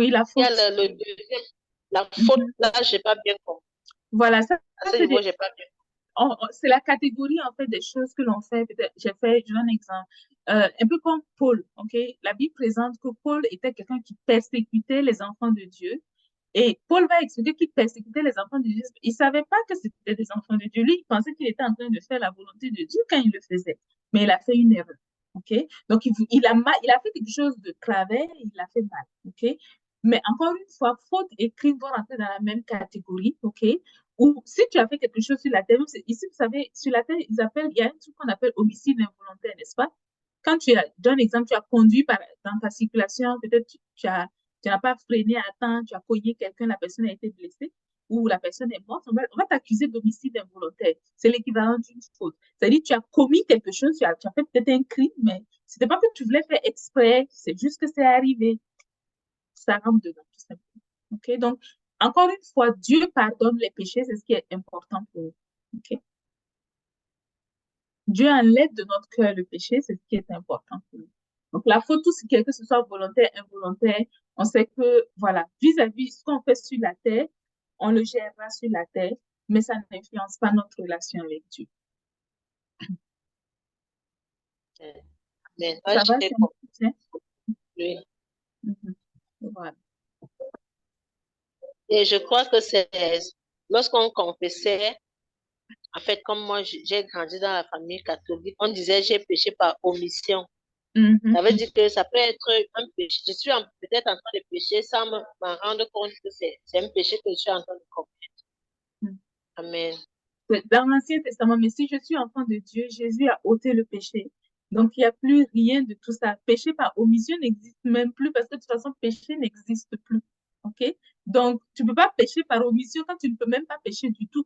la faute. Il y a le deuxième, la faute, là, je n'ai pas bien compris. Voilà, ça à ce niveau, j'ai pas bien compris. C'est la catégorie, en fait, des choses que l'on fait. Je donne un exemple. Un peu comme Paul, ok? La Bible présente que Paul était quelqu'un qui persécutait les enfants de Dieu. Et Paul va expliquer qu'il persécutait les enfants de Dieu. Il ne savait pas que c'était des enfants de Dieu. Lui, il pensait qu'il était en train de faire la volonté de Dieu quand il le faisait. Mais il a fait une erreur. Ok? Donc, il a fait quelque chose de travers, il a fait mal. Ok? Mais encore une fois, faute et crime vont rentrer dans la même catégorie. Ok? Ou si tu as fait quelque chose sur la terre, ici, vous savez, sur la terre, il y a un truc qu'on appelle homicide involontaire, n'est-ce pas? Quand je donne un exemple, tu as conduit dans ta circulation, peut-être tu n'as pas freiné à temps, tu as cogné quelqu'un, la personne a été blessée ou la personne est morte, on va t'accuser d'homicide involontaire. C'est l'équivalent d'une faute. C'est-à-dire tu as commis quelque chose, tu as fait peut-être un crime, mais ce n'était pas que tu voulais faire exprès, c'est juste que c'est arrivé. Ça rentre dedans, tout simplement. OK? Donc, encore une fois, Dieu pardonne les péchés, c'est ce qui est important pour nous. OK? Dieu enlève de notre cœur le péché, c'est ce qui est important pour nous. Donc, la faute, tout ce qui est, que ce soit volontaire, involontaire, on sait que, voilà, vis-à-vis ce qu'on fait sur la terre, on le gérera sur la terre, mais ça n'influence pas notre relation avec Dieu. Mais ça va, c'est oui. Voilà. Et je crois que c'est lorsqu'on confessait, en fait, comme moi, j'ai grandi dans la famille catholique, on disait j'ai péché par omission. Ça veut dire que ça peut être un péché. Je suis peut-être en train de pécher sans me rendre compte que c'est un péché que je suis en train de commettre. Amen. Dans l'Ancien Testament, mais si je suis enfant de Dieu, Jésus a ôté le péché. Donc, il n'y a plus rien de tout ça. Péché par omission n'existe même plus parce que de toute façon, péché n'existe plus. OK? Donc, tu ne peux pas pécher par omission quand tu ne peux même pas pécher du tout.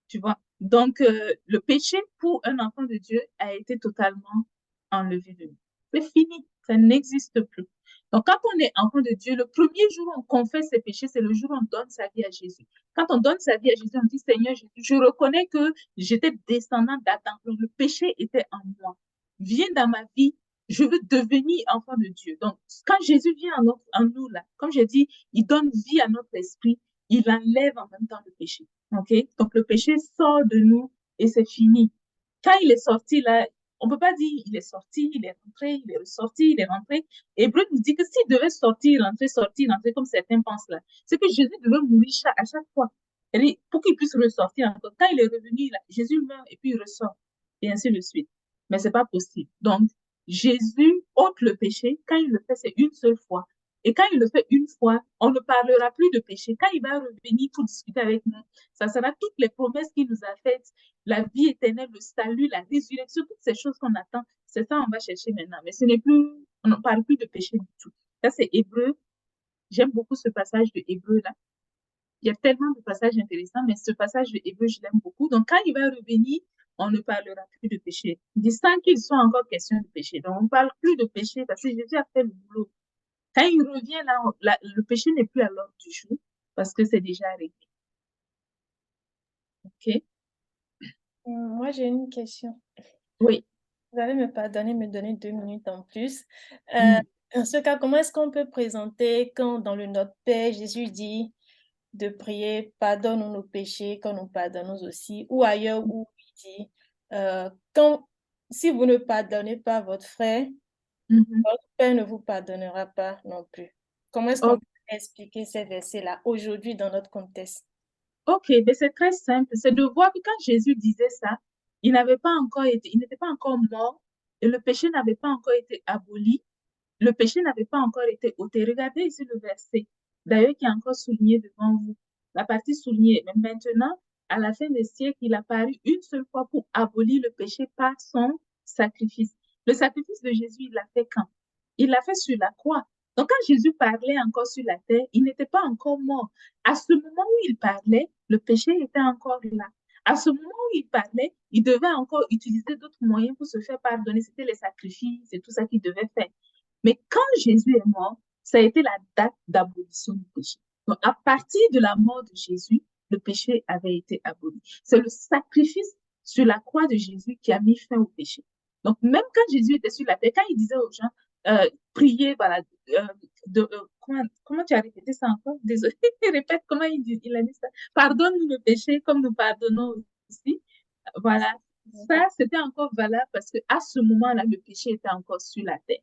Tu vois? Donc, le péché pour un enfant de Dieu a été totalement enlevé de nous. C'est fini. Ça n'existe plus. Donc, quand on est enfant de Dieu, le premier jour où on confesse ses péchés, c'est le jour où on donne sa vie à Jésus. Quand on donne sa vie à Jésus, on dit, Seigneur Jésus, je reconnais que j'étais descendant d'Adam. Donc, le péché était en moi. viens dans ma vie, je veux devenir enfant de Dieu. Donc, quand Jésus vient en nous, là, comme j'ai dit, il donne vie à notre esprit, il enlève en même temps le péché. OK? Donc, le péché sort de nous et c'est fini. Quand il est sorti, là, on ne peut pas dire il est sorti, il est rentré, il est ressorti, il est rentré. Hébreu nous dit que s'il devait sortir, rentrer, comme certains pensent là, c'est que Jésus devait mourir à chaque fois. Et pour qu'il puisse ressortir encore. Quand il est revenu, là, Jésus meurt et puis il ressort. Et ainsi de suite. Mais ce n'est pas possible. Donc, Jésus ôte le péché. Quand il le fait, c'est une seule fois. Et quand il le fait une fois, on ne parlera plus de péché. Quand il va revenir pour discuter avec nous, ça sera toutes les promesses qu'il nous a faites, la vie éternelle, le salut, la résurrection, toutes ces choses qu'on attend. C'est ça qu'on va chercher maintenant. Mais ce n'est plus, on ne parle plus de péché du tout. Ça, c'est Hébreu. J'aime beaucoup ce passage de Hébreu là. Il y a tellement de passages intéressants, mais ce passage de Hébreu, je l'aime beaucoup. Donc, quand il va revenir, on ne parlera plus de péché. Il dit sans qu'il soit encore question de péché. Donc, on ne parle plus de péché parce que Jésus a fait le boulot. Quand il revient là, le péché n'est plus à l'ordre du jour parce que c'est déjà réglé. OK? Moi, j'ai une question. Oui. Vous allez me pardonner, me donner 2 minutes en plus. Mm. En ce cas, comment est-ce qu'on peut présenter quand dans le Notre Père, Jésus dit de prier, pardonne-nous nos péchés, quand nous pardonnons aussi, ou ailleurs où il dit, si vous ne pardonnez pas votre frère, votre Père ne vous pardonnera pas non plus. Comment est-ce qu'on peut expliquer ces versets-là aujourd'hui dans notre contexte? OK, mais c'est très simple. C'est de voir que quand Jésus disait ça, il n'était pas encore mort et le péché n'avait pas encore été aboli. Le péché n'avait pas encore été ôté. Regardez ici le verset, d'ailleurs, qui est encore souligné devant vous. La partie soulignée. Mais maintenant, à la fin des siècles, il a paru une seule fois pour abolir le péché par son sacrifice. Le sacrifice de Jésus, il l'a fait quand? Il l'a fait sur la croix. Donc, quand Jésus parlait encore sur la terre, il n'était pas encore mort. À ce moment où il parlait, le péché était encore là. À ce moment où il parlait, il devait encore utiliser d'autres moyens pour se faire pardonner. C'était les sacrifices et tout ça qu'il devait faire. Mais quand Jésus est mort, ça a été la date d'abolition du péché. Donc, à partir de la mort de Jésus, le péché avait été aboli. C'est le sacrifice sur la croix de Jésus qui a mis fin au péché. Donc, même quand Jésus était sur la terre, quand il disait aux gens, priez, voilà, comment tu as répété ça encore? Désolé, répète comment il a dit ça. Pardonne-nous le péché comme nous pardonnons aussi. Voilà, ça, c'était encore valable parce qu'à ce moment-là, le péché était encore sur la terre.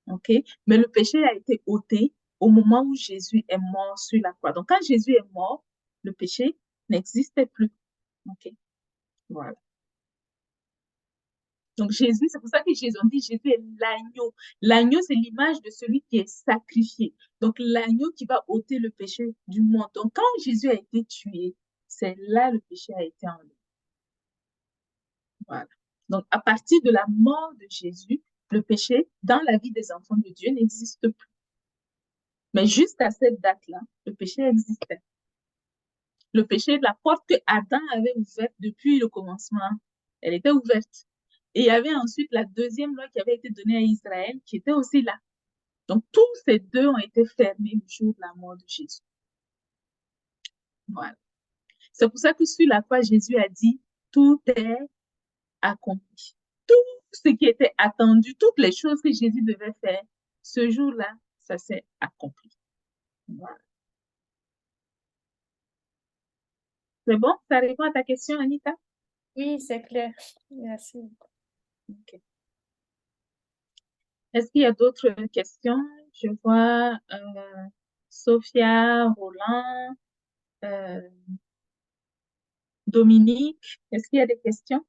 OK? Mais le péché a été ôté au moment où Jésus est mort sur la croix. Donc, quand Jésus est mort, le péché n'existait plus. OK? Voilà. Donc, Jésus, c'est pour ça que Jésus, on dit Jésus est l'agneau. L'agneau, c'est l'image de celui qui est sacrifié. Donc, l'agneau qui va ôter le péché du monde. Donc, quand Jésus a été tué, c'est là le péché a été enlevé. Voilà. Donc, à partir de la mort de Jésus, le péché dans la vie des enfants de Dieu n'existe plus. Mais juste à cette date-là, le péché existait. Le péché, la porte que Adam avait ouverte depuis le commencement, elle était ouverte. Et il y avait ensuite la deuxième loi qui avait été donnée à Israël, qui était aussi là. Donc, tous ces deux ont été fermés le jour de la mort de Jésus. Voilà. C'est pour ça que sur la croix, Jésus a dit, tout est accompli. Tout ce qui était attendu, toutes les choses que Jésus devait faire, ce jour-là, ça s'est accompli. Voilà. C'est bon? Ça répond à ta question, Anita? Oui, c'est clair. Merci. Okay. Est-ce qu'il y a d'autres questions? Je vois Sophia, Roland, Dominique. Est-ce qu'il y a des questions?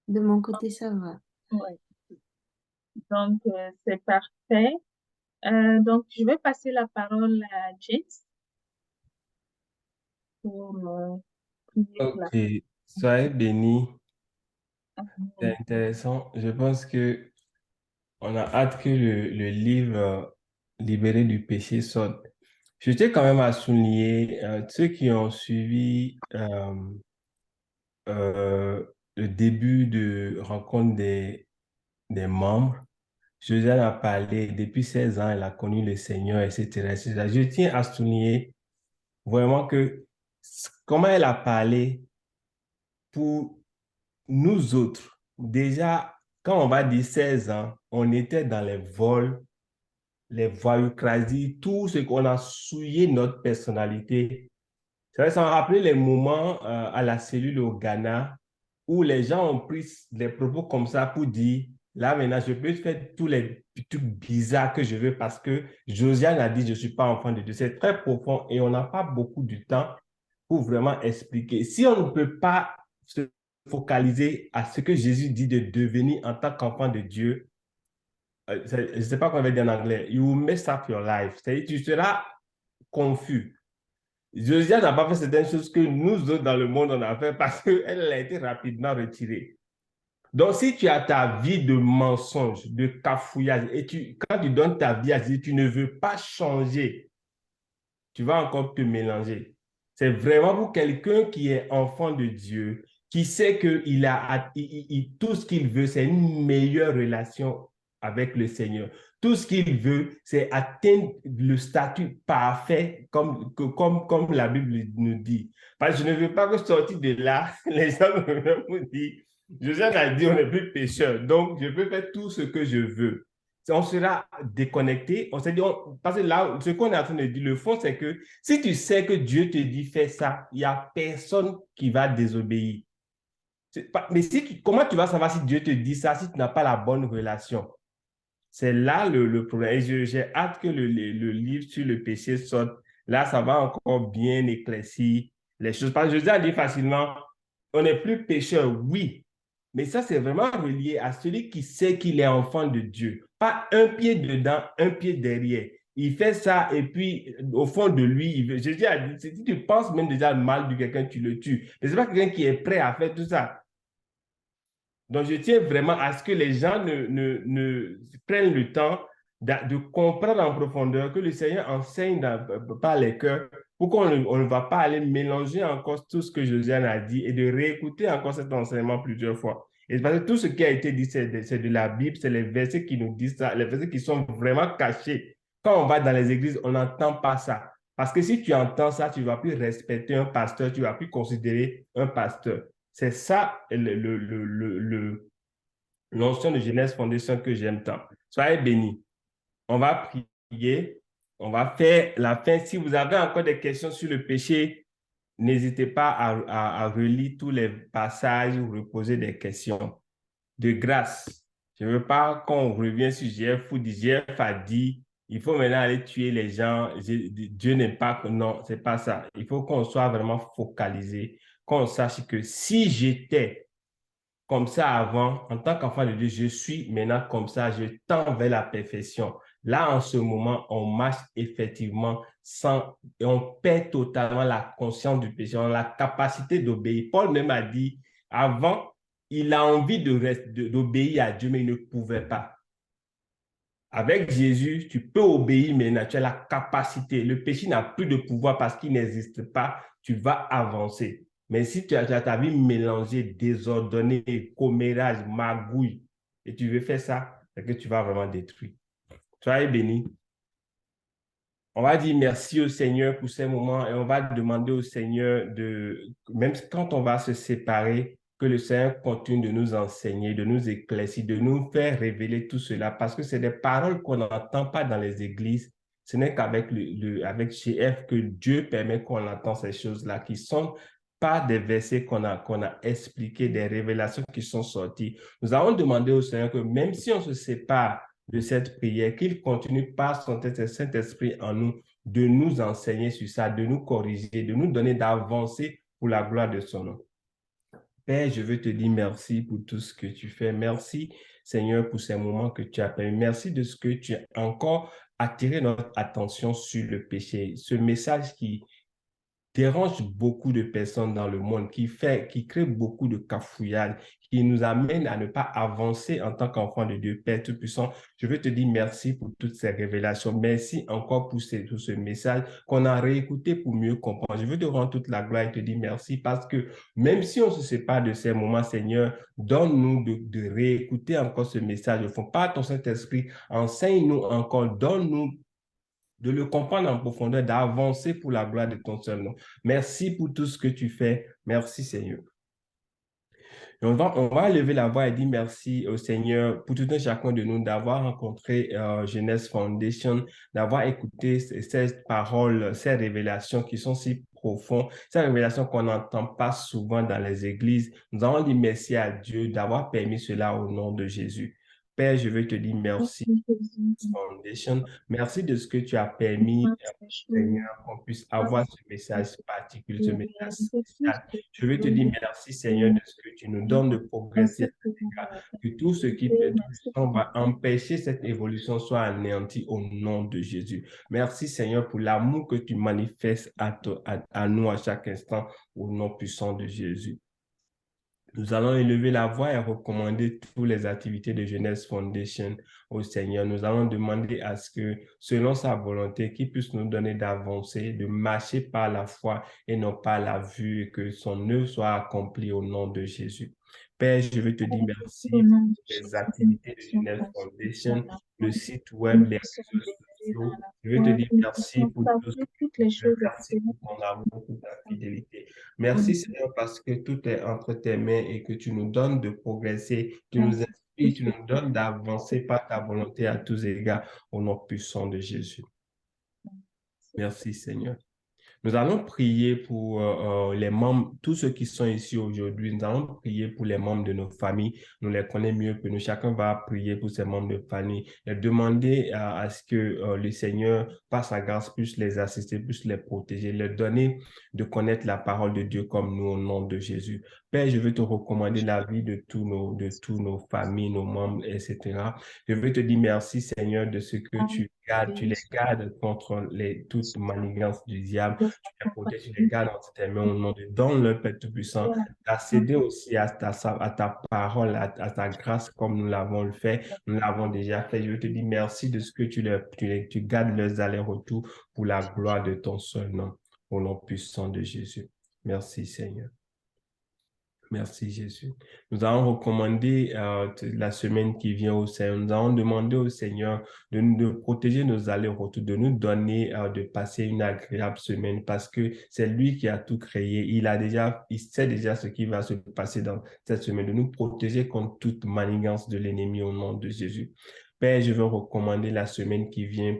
De mon côté, ça va. Oui. Donc, c'est parfait. Donc, je vais passer la parole à James pour prier pour la... Ok, soyez bénis. C'est Amen. intéressant. Je pense que on a hâte que le livre Libéré du péché sorte. Je tiens quand même à souligner ceux qui ont suivi le début de rencontre des membres. Josiane a parlé, depuis 16 ans, elle a connu le Seigneur, etc., etc. Je tiens à souligner vraiment comment elle a parlé pour nous autres. Déjà, quand on va dire 16 ans, on était dans les vols, les voyoucrasies, tout ce qu'on a souillé notre personnalité. Ça m'a rappelé les moments à la cellule au Ghana où les gens ont pris des propos comme ça pour dire, là maintenant, je peux faire tous les trucs bizarres que je veux parce que Josiane a dit, je ne suis pas enfant de Dieu. C'est très profond et on n'a pas beaucoup de temps pour vraiment expliquer. Si on ne peut pas se focaliser à ce que Jésus dit de devenir en tant qu'enfant de Dieu, je ne sais pas comment on va dire en anglais, you will mess up your life. C'est-à-dire, tu seras confus. Josiane n'a pas fait certaines choses que nous autres dans le monde on a fait parce qu'elle a été rapidement retirée. Donc, si tu as ta vie de mensonge, de cafouillage, et quand tu donnes ta vie à Jésus, tu ne veux pas changer, tu vas encore te mélanger. C'est vraiment pour quelqu'un qui est enfant de Dieu, qui sait que tout ce qu'il veut, c'est une meilleure relation avec le Seigneur. Tout ce qu'il veut, c'est atteindre le statut parfait, comme la Bible nous dit. Parce que je ne veux pas que sortir de là, les gens me disent, Josiane a dit, on n'est plus pécheur, donc je peux faire tout ce que je veux. On sera déconnecté. On s'est dit, parce que là, ce qu'on est en train de dire, le fond, c'est que si tu sais que Dieu te dit fais ça, il n'y a personne qui va désobéir. Mais comment tu vas savoir si Dieu te dit ça si tu n'as pas la bonne relation? C'est là le problème. Et j'ai hâte que le livre sur le péché sorte. Là, ça va encore bien éclaircir les choses. Parce que je dis facilement, on n'est plus pécheur, oui. Mais ça, c'est vraiment relié à celui qui sait qu'il est enfant de Dieu. Pas un pied dedans, un pied derrière. Il fait ça et puis, au fond de lui, Jésus a dit, si tu penses même déjà le mal de quelqu'un, tu le tues. Mais ce n'est pas quelqu'un qui est prêt à faire tout ça. Donc, je tiens vraiment à ce que les gens ne prennent le temps de comprendre en profondeur, que le Seigneur enseigne par les cœurs pour qu'on ne va pas aller mélanger encore tout ce que Josiane a dit et de réécouter encore cet enseignement plusieurs fois. Et parce que tout ce qui a été dit, c'est de la Bible, c'est les versets qui nous disent ça, les versets qui sont vraiment cachés. Quand on va dans les églises, on n'entend pas ça. Parce que si tu entends ça, tu ne vas plus respecter un pasteur, tu ne vas plus considérer un pasteur. C'est ça l'onction de Genèse Foundation que j'aime tant. Soyez bénis. On va prier. On va faire la fin. Si vous avez encore des questions sur le péché, n'hésitez pas à relire tous les passages ou reposer des questions. De grâce. Je ne veux pas qu'on revienne sur GF ou GF a dit, il faut maintenant aller tuer les gens. Dieu n'est pas... Non, ce n'est pas ça. Il faut qu'on soit vraiment focalisé, qu'on sache que si j'étais comme ça avant, en tant qu'enfant de Dieu, je suis maintenant comme ça, je tends vers la perfection. Là, en ce moment, on marche effectivement et on perd totalement la conscience du péché, on a la capacité d'obéir. Paul même a dit, avant, il a envie d'obéir à Dieu, mais il ne pouvait pas. Avec Jésus, tu peux obéir maintenant, tu as la capacité. Le péché n'a plus de pouvoir parce qu'il n'existe pas, tu vas avancer. Mais si tu as ta vie mélangée, désordonnée, commérage, magouille, et tu veux faire ça, c'est que tu vas vraiment détruire. Soyez bénis. On va dire merci au Seigneur pour ces moments et on va demander au Seigneur même quand on va se séparer, que le Seigneur continue de nous enseigner, de nous éclaircir, de nous faire révéler tout cela parce que c'est des paroles qu'on n'entend pas dans les églises. Ce n'est qu'avec avec GF que Dieu permet qu'on entend ces choses-là qui sont pas des versets qu'on a expliqués, des révélations qui sont sorties. Nous avons demandé au Seigneur que même si on se sépare de cette prière, qu'il continue par son Saint-Esprit en nous, de nous enseigner sur ça, de nous corriger, de nous donner d'avancer pour la gloire de son nom. Père, je veux te dire merci pour tout ce que tu fais. Merci, Seigneur, pour ces moments que tu as permis. Merci de ce que tu as encore attiré notre attention sur le péché. Ce message qui dérange beaucoup de personnes dans le monde, qui crée beaucoup de cafouillage, qui nous amène à ne pas avancer en tant qu'enfant de Dieu, Père Tout-Puissant. Je veux te dire merci pour toutes ces révélations. Merci encore pour ce message qu'on a réécouté pour mieux comprendre. Je veux te rendre toute la gloire et te dire merci parce que même si on se sépare de ces moments, Seigneur, donne-nous de réécouter encore ce message. Au fond, par ton Saint-Esprit, enseigne-nous encore, donne-nous de le comprendre en profondeur, d'avancer pour la gloire de ton seul nom. Merci pour tout ce que tu fais. Merci, Seigneur. Et on va lever la voix et dire merci au Seigneur pour tout un chacun de nous d'avoir rencontré Jeunesse Foundation, d'avoir écouté ces paroles, ces révélations qui sont si profondes, ces révélations qu'on n'entend pas souvent dans les églises. Nous allons dire merci à Dieu d'avoir permis cela au nom de Jésus. Père, je veux te dire merci, Foundation. Merci de ce que tu as permis, Seigneur, qu'on puisse avoir ce message particulier, ce message spécial. Je veux te dire merci, Seigneur, de ce que tu nous donnes de progresser, que tout ce qui peut va empêcher cette évolution soit anéanti au nom de Jésus. Merci, Seigneur, pour l'amour que tu manifestes à nous à chaque instant au nom puissant de Jésus. Nous allons élever la voix et recommander toutes les activités de Jeunesse Foundation au Seigneur. Nous allons demander à ce que, selon sa volonté, qu'il puisse nous donner d'avancer, de marcher par la foi et non par la vue, et que son œuvre soit accomplie au nom de Jésus. Père, je veux te dire merci pour les activités de Jeunesse Foundation, le site web, les réseaux sociaux. Je veux te dire merci pour tout ce que tu fais. Merci pour ton amour, pour ta fidélité. Merci Seigneur parce que tout est entre tes mains et que tu nous donnes de progresser, tu nous inspires, tu nous donnes d'avancer par ta volonté à tous égards au nom puissant de Jésus. Merci Seigneur. Nous allons prier pour les membres, tous ceux qui sont ici aujourd'hui. Nous allons prier pour les membres de nos familles. Nous les connaissons mieux que nous. Chacun va prier pour ses membres de famille et demander à ce que le Seigneur, par sa grâce, puisse les assister, puisse les protéger, leur donner de connaître la parole de Dieu comme nous au nom de Jésus. Père, je veux te recommander la vie de tous nos familles, nos membres, etc. Je veux te dire merci, Seigneur, de ce que tu les gardes contre toute manigance du diable. Tu les protèges, tu les gardes entre tes mains au nom de le Père Tout-Puissant, d'accéder aussi à ta parole, à ta grâce comme nous l'avons fait, nous l'avons déjà fait. Je veux te dire merci de ce que tu gardes leurs allers-retours pour la gloire de ton seul nom, au nom puissant de Jésus. Merci Seigneur. Merci Jésus. Nous allons recommander la semaine qui vient au Seigneur. Nous allons demander au Seigneur de protéger nos allers-retours, de nous donner, de passer une agréable semaine parce que c'est lui qui a tout créé. Il sait déjà ce qui va se passer dans cette semaine, de nous protéger contre toute manigance de l'ennemi au nom de Jésus. Père, je veux recommander la semaine qui vient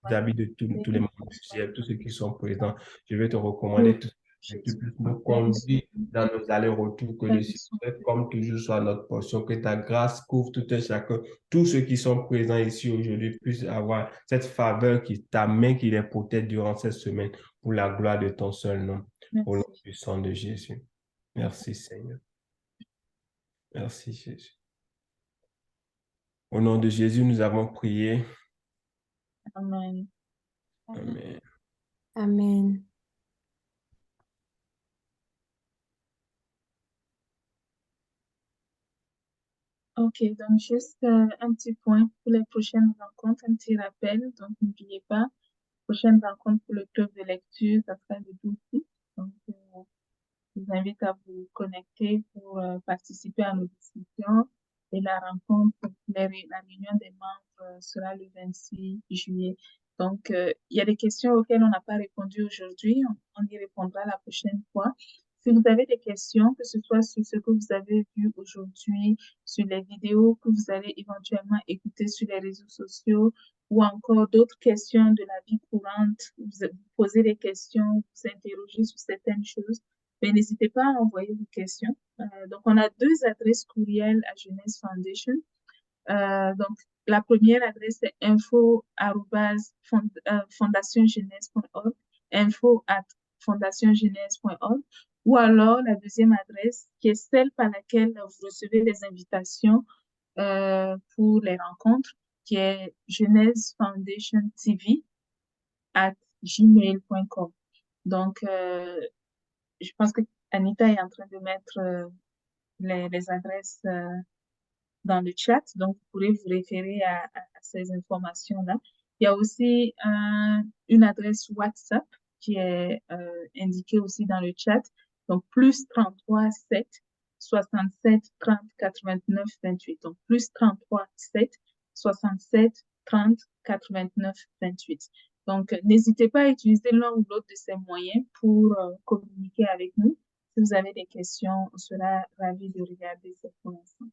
vis-à-vis de tous les membres du ciel, tous ceux qui sont présents. Je vais te recommander que tu puisses nous conduire dans nos allers-retours, que le succès, comme toujours, soit notre portion, que ta grâce couvre tout un chacun. Tous ceux qui sont présents ici aujourd'hui puissent avoir cette faveur, ta main qui les protège durant cette semaine pour la gloire de ton seul nom, au nom puissant de Jésus. Merci Seigneur. Merci Jésus. Au nom de Jésus, nous avons prié. Amen. Amen. Amen. Ok, donc juste un petit point pour les prochaines rencontres, un petit rappel. Donc, n'oubliez pas, prochaine rencontre pour le club de lecture, ça sera le 12 août. Donc, je vous invite à vous connecter pour participer à nos discussions. Et la rencontre, la réunion des membres sera le 26 juillet. Donc, il y a des questions auxquelles on n'a pas répondu aujourd'hui. On y répondra la prochaine fois. Si vous avez des questions, que ce soit sur ce que vous avez vu aujourd'hui, sur les vidéos que vous allez éventuellement écouter sur les réseaux sociaux, ou encore d'autres questions de la vie courante, vous posez des questions, vous interrogez sur certaines choses, mais n'hésitez pas à envoyer vos questions. Donc, on a 2 adresses courriels à Jeunesse Foundation. Donc, la première adresse est info@fondationjeunesse.org, info@fondationjeunesse.org, ou alors la deuxième adresse qui est celle par laquelle vous recevez les invitations pour les rencontres, qui est jeunessefoundationtv@gmail.com. Donc, je pense que Anita est en train de mettre les adresses dans le chat, donc vous pourrez vous référer à ces informations-là. Il y a aussi une adresse WhatsApp qui est indiquée aussi dans le chat, donc plus 33 7 67 30 89 28. Donc plus 33 7 67 30 89 28. Donc, n'hésitez pas à utiliser l'un ou l'autre de ces moyens pour communiquer avec nous. Si vous avez des questions, on sera ravis de regarder ces informations.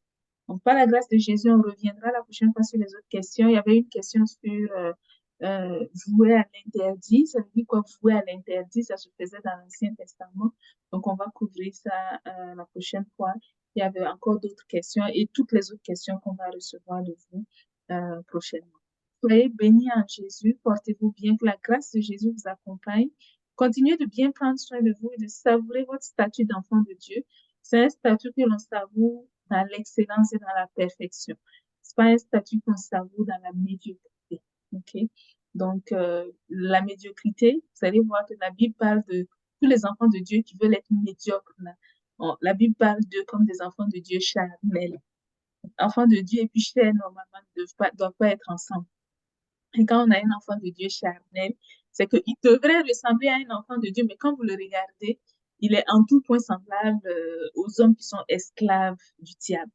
Donc, par la grâce de Jésus, on reviendra la prochaine fois sur les autres questions. Il y avait une question sur vouer à l'interdit. Ça veut dire quoi, vouer à l'interdit? Ça se faisait dans l'Ancien Testament. Donc, on va couvrir ça la prochaine fois. Il y avait encore d'autres questions et toutes les autres questions qu'on va recevoir de vous prochainement. Soyez bénis en Jésus, portez-vous bien, que la grâce de Jésus vous accompagne. Continuez de bien prendre soin de vous et de savourer votre statut d'enfant de Dieu. C'est un statut que l'on savoure dans l'excellence et dans la perfection. C'est pas un statut qu'on savoure dans la médiocrité. OK? Donc, la médiocrité, vous allez voir que la Bible parle de tous les enfants de Dieu qui veulent être médiocres. Là. Bon, la Bible parle d'eux comme des enfants de Dieu charnels. Enfants de Dieu et puis chair, normalement, ne doivent pas être ensemble. Et quand on a un enfant de Dieu charnel, c'est qu'il devrait ressembler à un enfant de Dieu, mais quand vous le regardez, il est en tout point semblable aux hommes qui sont esclaves du diable.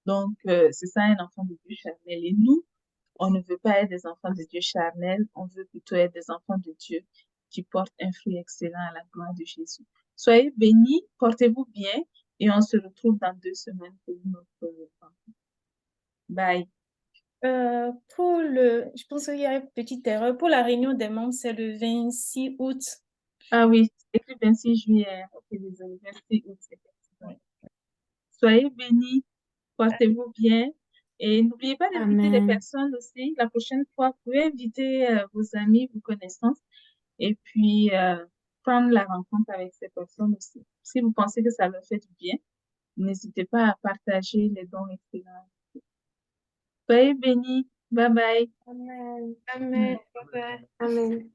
Donc, c'est ça un enfant de Dieu charnel. Et nous, on ne veut pas être des enfants de Dieu charnels, on veut plutôt être des enfants de Dieu qui portent un fruit excellent à la gloire de Jésus. Soyez bénis, portez-vous bien et on se retrouve dans 2 semaines pour notre rencontre. Bye. Je pense qu'il y a une petite erreur. Pour la réunion des membres, c'est le 26 août. Ah oui, c'est écrit 26 juillet. Ok, désolé, 26 août. Ouais. Soyez bénis, portez-vous bien. Et n'oubliez pas d'inviter des Amen. personnes aussi. La prochaine fois, vous pouvez inviter vos amis, vos connaissances, et puis prendre la rencontre avec ces personnes aussi. Si vous pensez que ça leur fait du bien, n'hésitez pas à partager les dons excellents. Soyez bénis. Bye bye. Amen. Amen. Bye bye. Amen.